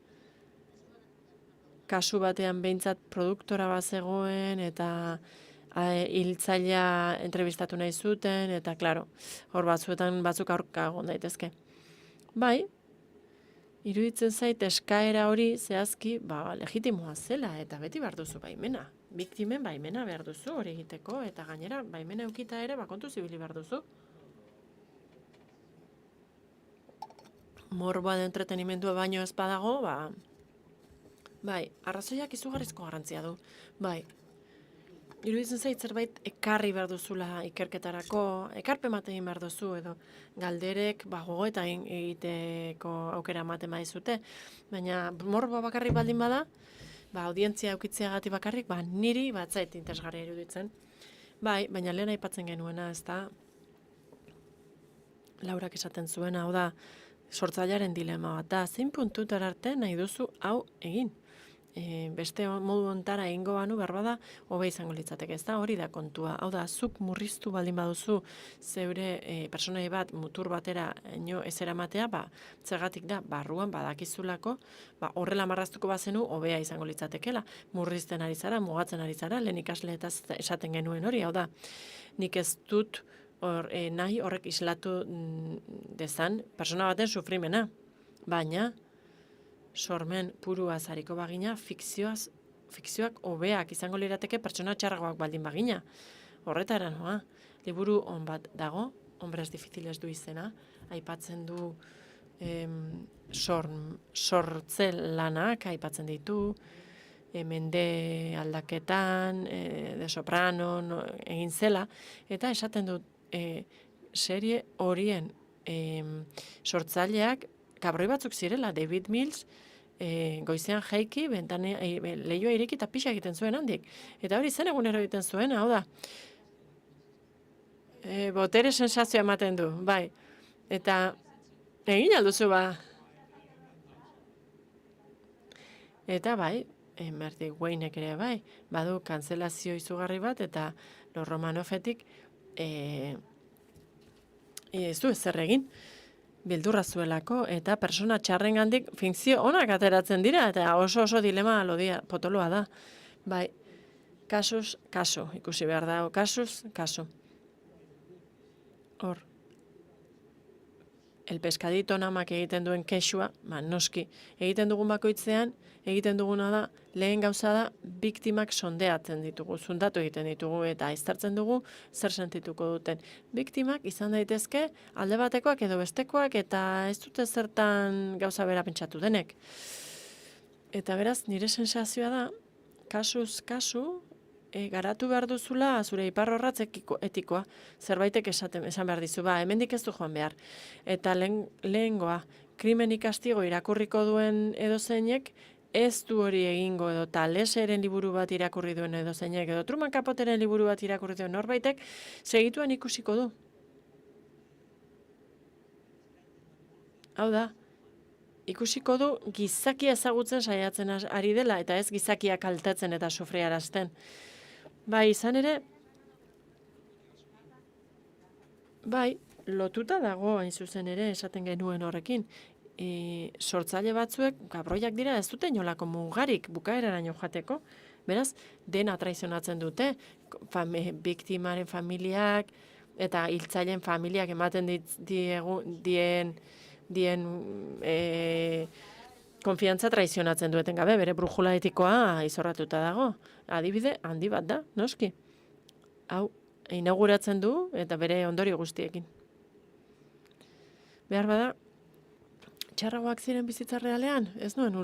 kasu batean behintzat produktora bat zegoen, eta hiltzailea entrevistatu nahi zuten, eta klaro, hor batzuetan batzuk aurka egon daitezke. Iruditzen zait eskaera hori zehazki legitimoa zela, eta beti behar duzu baimena. Biktimen baimena behar duzu hori egiteko, eta gainera baimena eukita ere kontuz ibili behar duzu. Morboa de entretenimendua baino ez badago, arrazoiak izugarrizko garrantzia du. Iruditzen zait zerbait ekarri behar duzula ikerketarako, ekarpen bat egin behar duzu, edo galderek gogoeta egiteko aukera ematen badizute. Baina morboa bakarrik baldin bada, audientzia eukitzeagatik bakarrik, niri batzait interesgarria iruditzen. Baina lehen aipatzen genuena, ez da, Laurak esaten zuena, hau da, sortzailearen dilema bat da, zein puntutara arte nahi duzu hau egin. Beste modu ontara egingo banu berbada hobe izango litzateke, ez da, hori da kontua. Hau da, zuk murriztu baldin baduzu zeure personai bat mutur batera ez eramatea, zergatik da, barruan badakizulako, horrela marraztuko bazenu hobea izango litzatekela. Murrizten ari zara, mugatzen ari zara, lehen ikasleetaz esaten genuen hori, hau da, nik ez dut nahi horrek islatu dezan persona baten sufrimena, baina sormen purua zariko bagina, fikzioak hobeak izango lirateke pertsona txarragoak baldin bagina. Horretara noa, liburu on bat dago, Hombres Difíciles du izena, aipatzen du sortze lanak, aipatzen ditu, mende aldaketan, de soprano, egin zela, eta esaten dut serie horien sortzaileak kabroi batzuk zirela, David Mills, goizean jaiki, lehioa ireki eta pixa egiten zuen handik. Eta hori zen egunero egiten zuen, hau da. Botere sensazioa ematen du, bai. Eta egin alduzu, Eta bai, Mertik Weinek ere bai, badu kantzelazio izugarri bat, eta Los Romanofetik ez du ezer egin. Bildurra zuelako, eta persona txarrengandik fikzio onak ateratzen dira, eta oso dilema potoloa da. Bai, kasuz, kasu, ikusi behar dago, kasuz, kasu. Hor, el pescadito namak egiten duen kexua, noski, egiten dugun bakoitzean, egiten duguna da, lehen gauza da, biktimak sondeatzen ditugu, zundatu egiten ditugu eta aztertzen dugu zer sentituko duten. Biktimak izan daitezke alde batekoak edo bestekoak eta ez dute zertan gauza bera pentsatu denek. Eta beraz, nire sensazioa da, kasuz kasu, garatu behar duzula zure iparrorratz etikoa, zerbaitek esan behar dizu, hemendik ez du joan behar. Eta lehengoa, krimenik kastigo irakurriko duen edozeinek, ez du hori egingo edo Taleseren liburu bat irakurri duen edozeinek, edo Truman Capoteren liburu bat irakurri duen norbaitek, segituan ikusiko du. Hau da, ikusiko du gizakia ezagutzen saiatzen ari dela, eta ez gizakia kaltetzen eta sufriarazten. Bai, izan ere, bai, lotuta dago hain zuzen ere esaten genuen horrekin. Sortzaile batzuek, gabroiak dira, ez dute inolako mugarik bukaeraraino joateko. Beraz, dena traizionatzen dute, biktimaren familiak eta hiltzaileen familiak ematen dien konfiantza traizionatzen dueten gabe, bere brujula etikoa izorratuta dago. Adibide handi bat da, noski. Hau, inauguratzen du eta bere ondorio guztiekin. Behar bada, txarragoak ziren bizitza realean, ez dut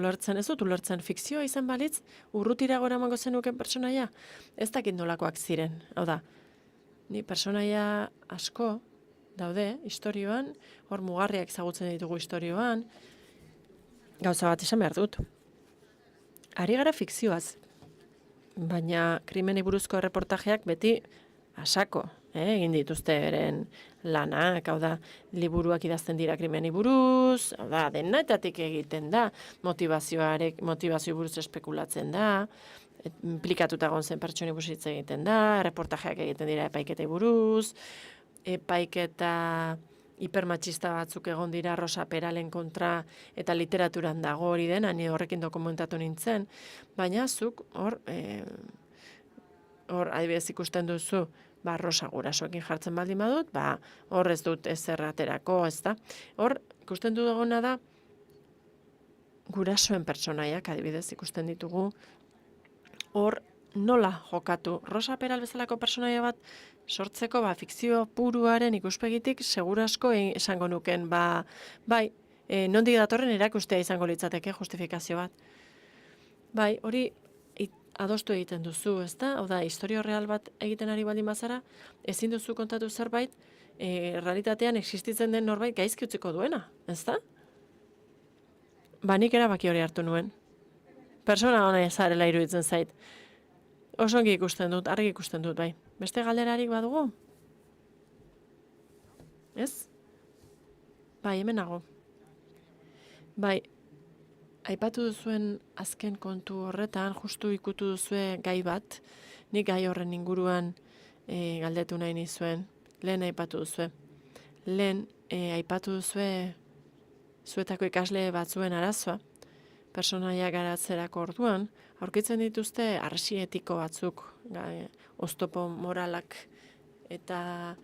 ulertzen, fikzioa izan balitz, urrutira gora emango zenuken pertsonaia, ez dakit nolakoak ziren. Hau da, ni pertsonaia asko daude istorioan, hor mugarriak ezagutzen ditugu istorioan, gauza bat esan behar dut. Ari gara fikzioaz, baina krimenei buruzko erreportajeak beti asako, egin dituzte beren lanak, hau da, liburuak idazten dira krimeni buruz, hau da, denetatik egiten da, motivazio buruz espekulatzen da, implikatuta egon zen pertsoni buruz hitz egiten da, erreportajeak egiten dira epaiketei buruz, epaiketa hipermatxista batzuk egon dira Rosa Peralen kontra eta literaturan dago hori dena, ni horrekin dokumentatu nintzen, baina zuk hor adibidez ikusten duzu, Rosa gurasoekin jartzen baldin badut, hor ez dut ezer aterako, ez da. Hor, ikusten duguna da, gurasoen pertsonaiak, adibidez, ikusten ditugu, hor nola jokatu. Rosa Peral bezalako pertsonaia bat sortzeko, fikzio puruaren ikuspegitik, segurasko esango nuken, bai, nondik datorren erakustea izango litzateke justifikazio bat. Bai, hori adostu egiten duzu, ezta? Hau da, historio real bat egiten ari baldin bazara, ezin duzu kontatu zerbait, realitatean existitzen den norbait gaizki utziko duena, ezta? Nik erabaki hori hartu nuen. Persona ona ezarela iruditzen zait. Osongi ikusten dut, argi ikusten dut, bai. Beste galderarik badugu? Ez? Bai, hemen nago. Bai, aipatu duzuen azken kontu horretan, justu ikutu duzue gai bat, nik gai horren inguruan galdetu nahi nizuen, lehen aipatu duzue. Lehen aipatu duzue zuetako ikasle batzuen arazoa, pertsonaia garatzerako orduan, aurkitzen dituzte arresi etiko batzuk, oztopo moralak, eta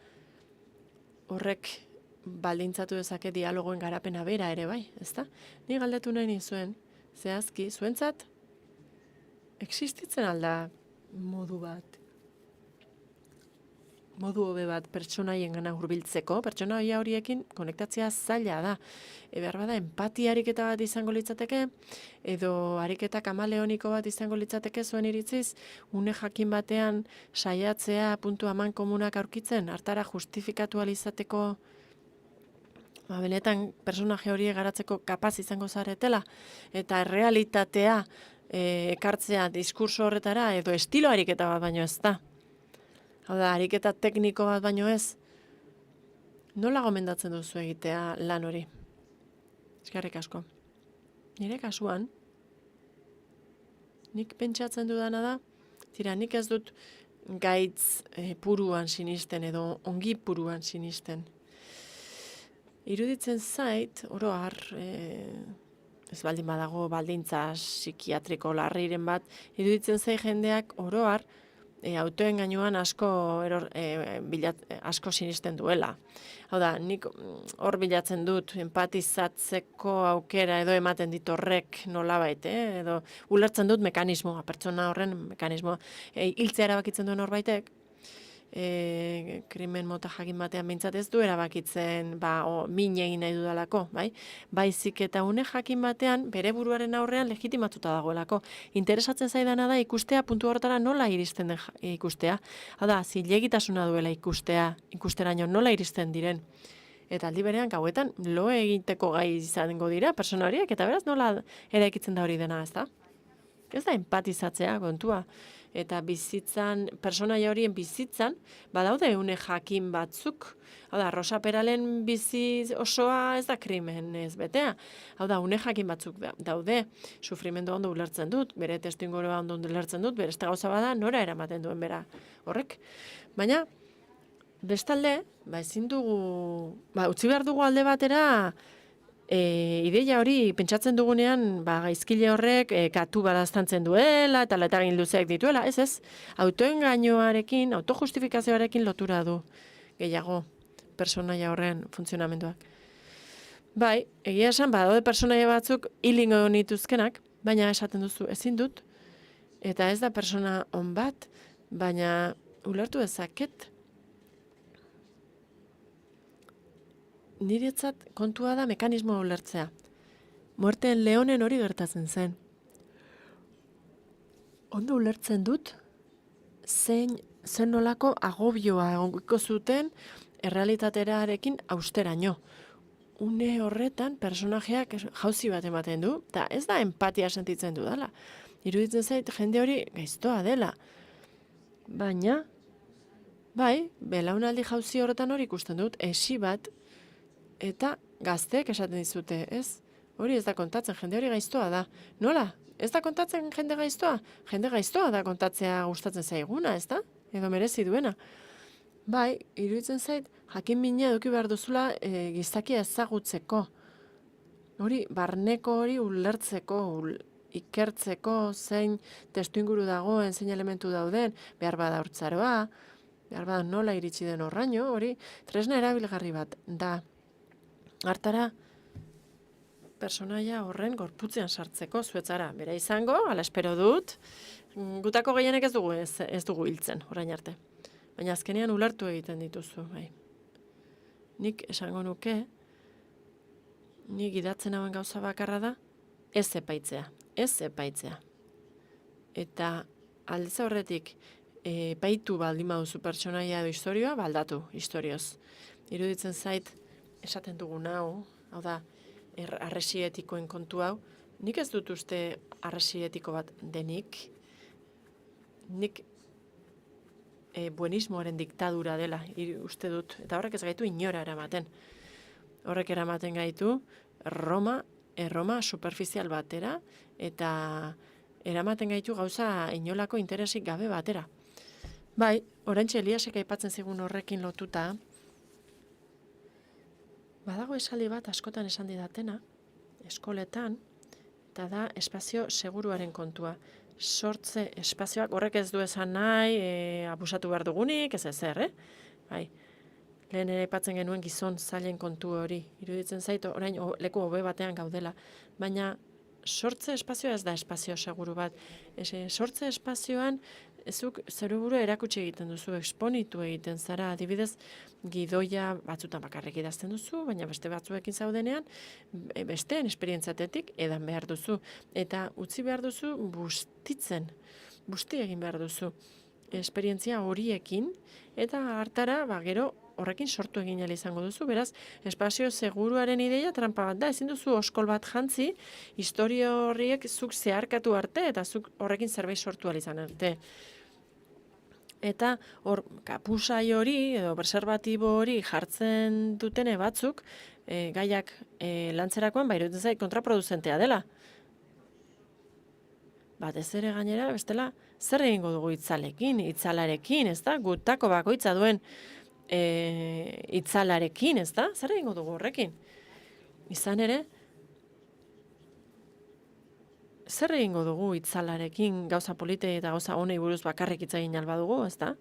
horrek baldintzatu dezake dialogoen garapena bera ere bai, ezta? Ni galdetu nahi nizuen, zehazki, zuentzat, existitzen alda modu hobe bat pertsonaiengana hurbiltzeko, pertsonaia horiekin konektatzea zaila da. Behar bada empatia ariketa bat izango litzateke, edo ariketa kamaleoniko bat izango litzateke zuen iritziz, une jakin batean saiatzea puntu aman komunak aurkitzen, hartara justifikatu alizateko benetan personaje horiek garatzeko kapaz izango zaretela, eta errealitatea ekartzea diskurso horretara, edo estilo ariketa bat baino ez da. Hau da, ariketa tekniko bat baino ez, nola gomendatzen duzu egitea lan hori? Eskerrik asko. Nire kasuan, nik pentsatzen dudana da, nik ez dut gaitz puruan sinisten edo ongi puruan sinisten. Iruditzen zait, oro har, ez baldin badago baldintza psikiatriko larriren bat, iruditzen zait jendeak oro har autoen gainuan asko sinisten duela. Hau da, nik hor bilatzen dut empatizatzeko aukera edo ematen dit horrek nolabait, edo ulertzen dut mekanismoa, pertsona horren mekanismoa. Hiltzea erabakitzen duen horbaitek, krimen mota jakin batean behintzat ez du erabakitzen min egin nahi dudalako, bai? Baizik eta une jakin batean bere buruaren aurrean legitimatuta dagoelako. Interesatzen zaidana da ikustea puntu horretara nola iristen den ikustea. Hau da, zilegitasuna duela ikusteraino nola iristen diren. Eta aldi berean gauetan lo egiteko gai izango dira pertsona horiek, eta beraz nola eraikitzen da hori dena, ez da? Ez da empatizatzea kontua. Eta bizitzan, pertsonaia horien bizitzan, badaude une jakin batzuk. Hau da, Rosa Peralen bizi osoa ez da krimen ez betea. Hau da, une jakin batzuk daude. Sufrimendu ondo ulertzen dut, bere testuingurua ondo ulertzen dut, bere gauza bada nora eramaten duen bera horrek. Baina, bestalde, ezin dugu, utzi behar dugu alde batera, ideia hori pentsatzen dugunean gaizkile horrek katu badaztantzen duela eta letagin luzeak dituela, ez, autoengainoarekin, autojustifikazioarekin lotura du gehiago personaia horren funtzionamenduak. Bai, egia esan badaude personaia batzuk hilingo nituzkenak, baina esaten duzu ezin dut, eta ez da persona on bat, baina ulertu dezaket. Niretzat kontua da mekanismoa ulertzea. Muerteen leonen hori gertatzen zen. Ondo ulertzen dut, zen nolako agobioa egongo zuten errealitatearekin austeraino. Une horretan personajeak jauzi bat ematen du, eta ez da empatia sentitzen dudala. Iruditzen zait jende hori gaiztoa dela. Baina, bai, belaunaldi jauzi horretan hori ikusten dut, esi bat, eta gazteek esaten dizute, ez? Hori ez da kontatzen, jende hori gaiztoa da. Nola? Ez da kontatzen jende gaiztoa? Jende gaiztoa da kontatzea gustatzen zaiguna, ez da? Edo merezi duena. Bai, iruditzen zait, jakin mina eduki behar duzula gizakia ezagutzeko. Hori, barneko hori ulertzeko, ikertzeko, zein testuinguru dagoen, zein elementu dauden, behar bada haurtzaroa, behar bada nola iritsi den horraino, hori, tresna erabilgarri bat da. Hartara, personaia horren gorputzean sartzeko zuetzara. Bera izango, ala espero dut, gutako gehienek ez dugu hiltzen, orain arte. Baina azkenean ulertu egiten dituzu. Bai. Nik esango nuke, nik idatzen hauen gauza bakarra da, ez epaitzea. Eta aldez horretik, epaitu baldin baduzu pertsonaia edo historioa, baldatu historioz. Iruditzen zait, esaten dugun hau da, arresi etikoen kontu hau, nik ez dut uste arresi etiko bat denik, nik buenismoaren diktadura dela, uste dut, eta horrek ez gaitu inora eramaten. Horrek eramaten gaitu Roma superficial batera, eta eramaten gaitu gauza inolako interesik gabe batera. Bai, oraintxe Eliasek aipatzen zigun horrekin lotuta, badago esaldi bat askotan esan didatena, eskoletan, eta da espazio seguruaren kontua. Sortze espazioak, horrek ez du esan nahi, abusatu behar dugunik, ez ezer, Bai, lehen ere aipatzen genuen gizon zailen kontu hori, iruditzen zait, orain leku hobe batean gaudela, baina sortze espazioa ez da espazio seguru bat. Sortze espazioan, ezuk zerburu erakutsi egiten duzu, exponitu egiten zara, adibidez, gidoia batzutan bakarrik idazten duzu, baina beste batzuekin zaudenean, besteen esperientzatetik edan behar duzu. Eta utzi behar duzu busti egin behar duzu esperientzia horiekin, eta hartara, gero, horrekin sortu egin ahal izango duzu, beraz, espazio seguruaren ideia trampa bat da, ezin duzu oskol bat jantzi, historia horriek zuk zeharkatu arte, eta zuk horrekin zerbait sortu ahal izan arte. Eta hor, kapusai hori, edo preservatibo hori jartzen dutene batzuk, gaiak lantzerakoan, iruditzen zait kontraproduzentea dela. Batez ere gainera, bestela, zer egingo dugu itzalarekin, ez da? Gutako bakoitza duen itzalarekin, ez da? Zer egingo dugu horrekin? Izan ere, zer egingo dugu itzalarekin gauza polite eta gauza honei buruz bakarrik hitz egin albadugu, ezta?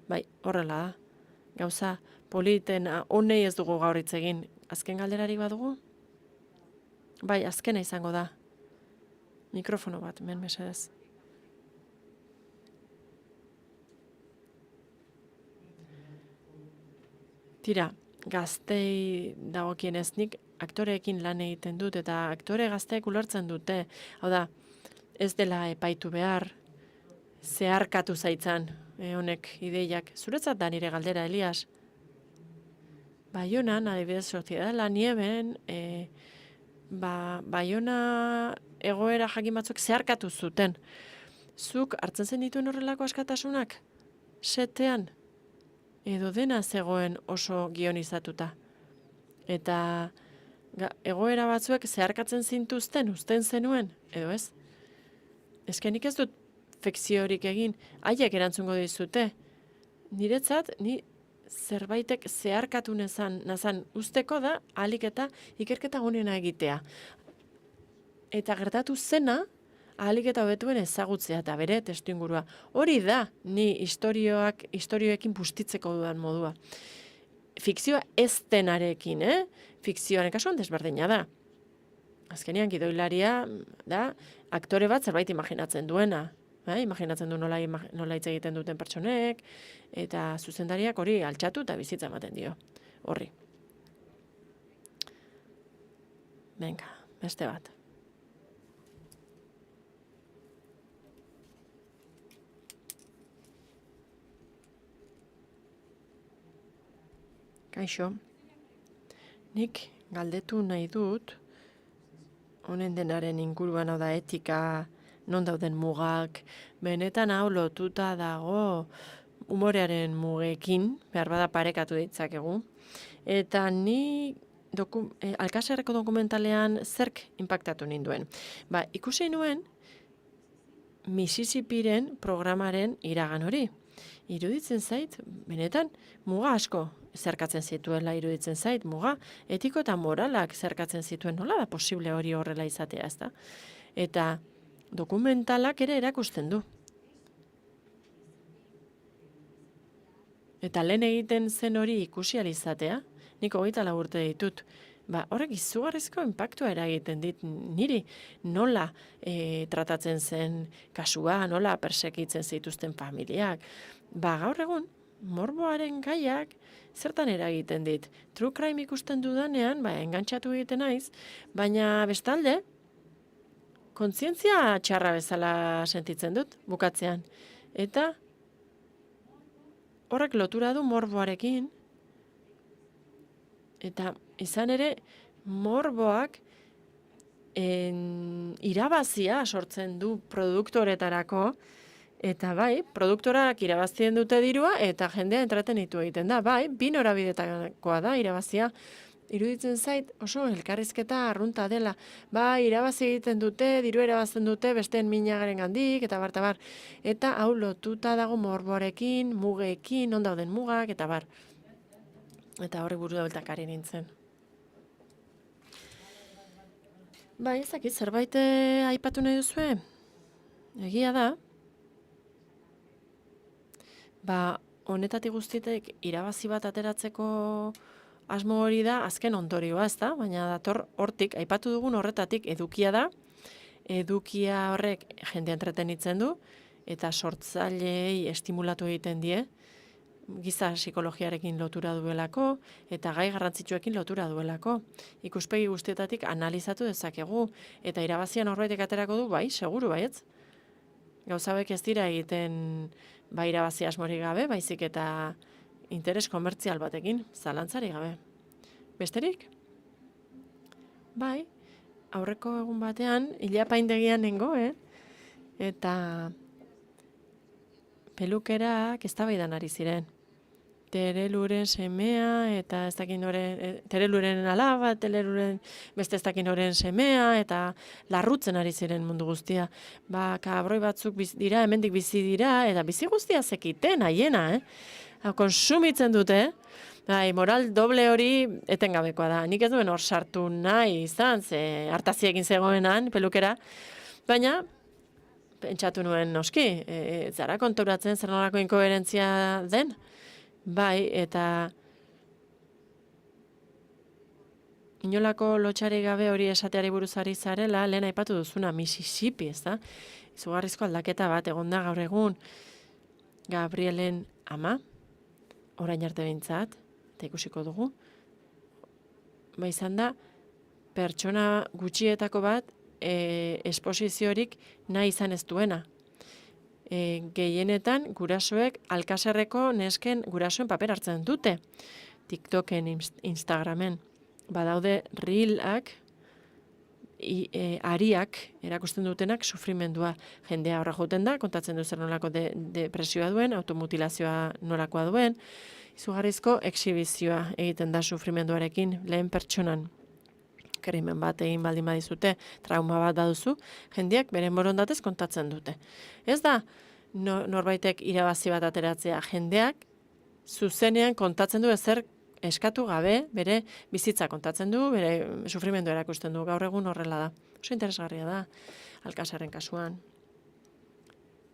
Bai, horrela da. Gauza politen honei ez dugu gaur hitz egin. Azken galderarik badugu? Bai, azkena izango da. Mikrofono bat, mesedez. Tira, gaztei dagokienez nik aktoreekin lan egiten dut eta aktore gazteek ulertzen dute. Hau da, ez dela epaitu behar, zeharkatu zaitzan honek ideiak. Zuretzat da nire galdera, Elias? Baionan, adibidez, Sociedad la Nieben, Baiona egoera jakin batzuk zeharkatu zuten. Zuk hartzen zen dituen horrelako askatasunak? Setean? Edo dena zegoen oso gionizatuta. Eta egoera batzuek zeharkatzen zintuzten, uzten zenuen, edo ez? Ezkenik ez dut fikziorik egin, haiek erantzungo dizute. Niretzat, ni zerbaitek zeharkatu nazan usteko da, ahalik eta ikerketa gonena egitea. Eta gertatu zena, ahalik eta hobetuen ezagutzea eta bere testuingurua. Hori da, ni istorioekin bustitzeko dudan modua. Fikzioa ez denarekin, Fikzioaren kasuan desberdina da. Azkenean gidoilaria da, aktore bat zerbait imaginatzen duena. Imaginatzen du nola hitz egiten duten pertsonek, eta zuzendariak hori altxatu eta bizitza ematen dio. Horri. Venga, beste bat. Kaixo, nik galdetu nahi dut, honen denaren inguruan hau da etika, non dauden mugak, benetan hau lotuta dago umorearen mugekin, behar bada parekatu ditzakegu. Eta ni Alkaserreko dokumentalean zerk inpaktatu ninduen. Ikusi nuen Mississippiren programaren iragan hori. Iruditzen zait, benetan, muga asko zerkatzen zituela iruditzen zait, muga etiko eta moralak zerkatzen zituen, nola da posible hori horrela izatea, ezta? Eta dokumentalak ere erakusten du. Eta lehen egiten zen hori ikusi ahal izatea, nik 24 urte ditut, horrek izugarrizko inpaktua eragiten dit niri, nola tratatzen zen kasua, nola persekitzen zituzten familiak. Gaur egun, morboaren gaiak zertan eragiten dit. True crime ikusten dudanean, engantxatu egiten naiz, baina bestalde, kontzientzia txarra bezala sentitzen dut, bukatzean. Eta horrek lotura du morboarekin, eta izan ere morboak irabazia sortzen du produktoretarako, eta produktorak irabazien dute dirua, eta jendea entretenitu egiten da. Bi norabidetakoa da irabazia. Iruditzen zait oso elkarrizketa arrunta dela. Irabazi egiten dute, diru irabazten dute, besteen minagaren gandik, eta bar. Eta hau lotuta dago morboarekin, mugeekin, non dauden mugak, eta bar. Eta horri buru daultak ari nintzen. Ezakit, zerbait aipatu nahi duzue? Egia da. Honetatik guztietek irabazi bat ateratzeko asmo hori da, azken ondorioa, ezta? Baina dator hortik, aipatu dugun horretatik edukia da, edukia horrek jendea entretenitzen du, eta sortzaileei estimulatu egiten die, giza psikologiarekin lotura duelako, eta gai garrantzitsuekin lotura duelako. Ikuspegi guztietatik analizatu dezakegu, eta irabazian horbaitek aterako du, seguru baietz. Gauzabek ez dira egiten irabazi asmorik gabe, baizik eta interes komertzial batekin, zalantzari gabe. Besterik? Aurreko egun batean, ilapaindegian nengoen, eta pelukerak eztabaidan ari ziren. Tereluren semea, eta ez dakin tereluren alaba, beste ez dakin oren semea, eta larrutzen ari ziren mundu guztia. Kabroi batzuk dira, hemendik bizi dira, eta bizi guztia zekiten, haiena, konsumitzen dute, moral doble hori etengabekoa da. Nik ez duen hor sartu nahi izan, ze hartaziekin zegoenan, pelukera, Baina, pentsatu nuen noski, zara konturatzen zer nolako inkoherentzia den? Bai, eta inolako lotxari gabe hori esateari buruzari zarela, lehen aipatu duzuna Mississippi, ez da? Izugarrizko aldaketa bat, egonda gaur egun, Gabrielen ama, orain arte behintzat, eta ikusiko dugu, izan da, pertsona gutxietako bat, esposiziorik nahi izan ez duena. Gehienetan, gurasoek, Alkasarreko nesken gurasoen paper hartzen dute. TikToken, Instagramen. Badaude reelak, ariak erakusten dutenak sufrimendua. Jendea horra joten da, kontatzen du zer nolako depresioa duen, automutilazioa nolakoa duen, izugarrizko exhibizioa egiten da sufrimenduarekin lehen pertsonan. Krimen bat egin baldin badizute, trauma bat baduzu, jendeak beren borondatez kontatzen dute. Ez da norbaitek irabazi bat ateratzea, jendeak zuzenean kontatzen du ezer eskatu gabe, bere bizitza kontatzen du, bere sufrimendu erakusten du, gaur egun horrela da. Oso interesgarria da, Alkasarren kasuan.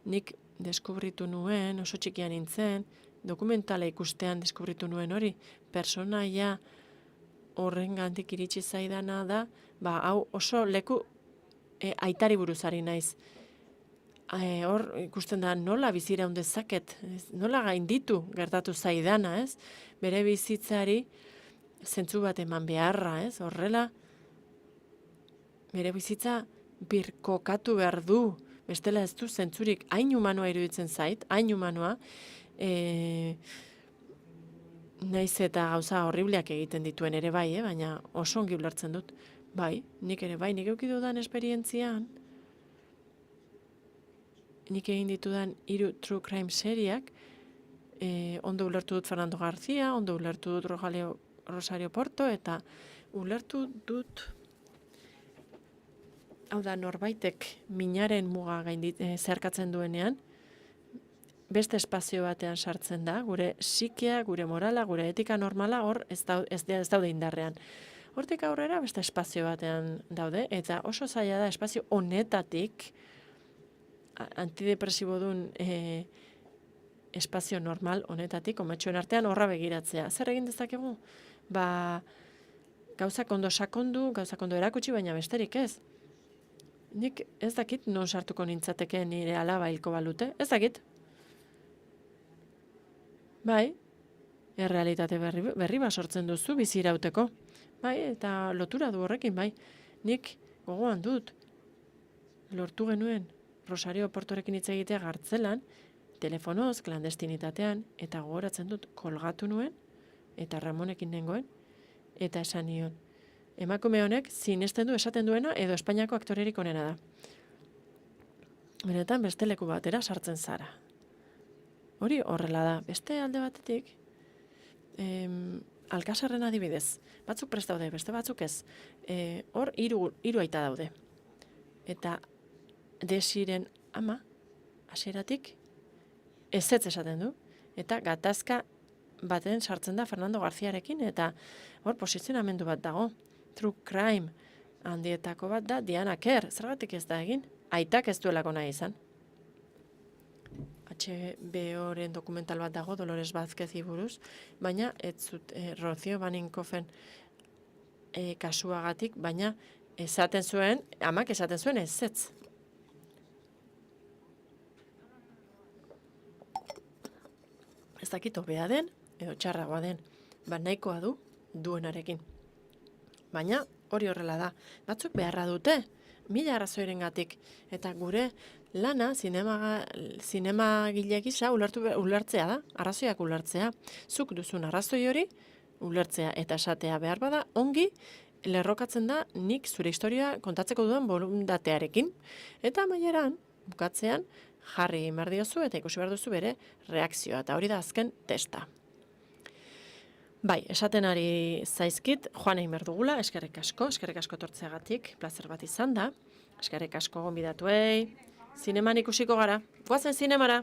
Nik deskubritu nuen, oso txikian nintzen, dokumentala ikustean deskubritu nuen hori, personaia horrengandik iritsi zaidana da, hau oso leku aitari buruzari naiz. Hor ikusten da nola biziraun dezaket, nola gainditu gertatu zaidana, ez? Bere bizitzari zentzu bat eman beharra, ez? Horrela, bere bizitza birkokatu behar du, bestela ez du zentzurik, hain humanoa iruditzen zait, hain humanoa, naiz eta gauza horribleak egiten dituen ere bai, baina oso ongi ulertzen dut. Bai, nik ere bai, nik eduki dudan esperientzian, nik egin ditudan 3 true crime seriak, ondo ulertu dut Fernando García, ondo ulertu dut Rosario Porto, eta ulertu dut, hau da norbaitek minaren muga zeharkatzen duenean, beste espazio batean sartzen da, gure psikia, gure morala, gure etika normala, hor ez daude indarrean. Hortik aurrera beste espazio batean daude, eta oso zaila da espazio honetatik, antidepresibo duen espazio normal honetatik, ometxoen artean horra begiratzea. Zer egin dezakegu? Gauzak ondo sakondu, gauzak ondo erakutsi, baina besterik ez. Nik ez dakit non sartuko nintzateke nire alaba hilko balute, ez dakit. Bai, errealitate berri bat sortzen duzu bizi irauteko. Bai, eta lotura du horrekin, bai. Nik gogoan dut, lortu genuen Rosario Portorekin hitz egitea Gartzelan, telefonoz, klandestinitatean, eta gogoratzen dut kolgatu nuen, eta Ramonekin nengoen, eta esan nion. Emakume honek sinesten du esaten duena edo Espainiako aktorerik onena da. Benetan beste leku batera sartzen zara. Hori horrela da. Beste alde batetik, Alkasarren adibidez, batzuk prest daude, beste batzuk ez. Hor hiru aita daude. Eta Desiren ama, hasieratik, ezetz esaten du, eta gatazka baten sartzen da Fernando Garziarekin, eta hor posizionamendu bat dago. True crime handietako bat da Diana Kerr, zergatik ez da egin? Aitak ez duelako nahi izan. HBO-ren dokumental bat dago, Dolores Vázquezi buruz, baina ez zut Rocío Baninkofen kasuagatik, baina esaten zuen, amak esaten zuen ezetz. Ez dakit hobea den, edo txarragoa den, nahikoa duenarekin. Baina hori horrela da. Batzuk beharra dute, 1000 arrazoirengatik, eta gure lana zinemagile gisa ulertzea da, arrazoiak ulertzea. Zuk duzun arrazoi hori ulertzea eta esatea behar bada, ongi lerrokatzen da nik zure historia kontatzeko dudan borondatearekin. Eta amaieran, bukatzean, jarri behar diozu eta ikusi behar duzu bere reakzioa, eta hori da azken testa. Bai, esaten ari zaizkit, joan egin behar dugula, eskerrik asko tortzeagatik, plazer bat izan da, eskerrik asko gonbidatuei, zineman ikusiko gara, guazen zinemara!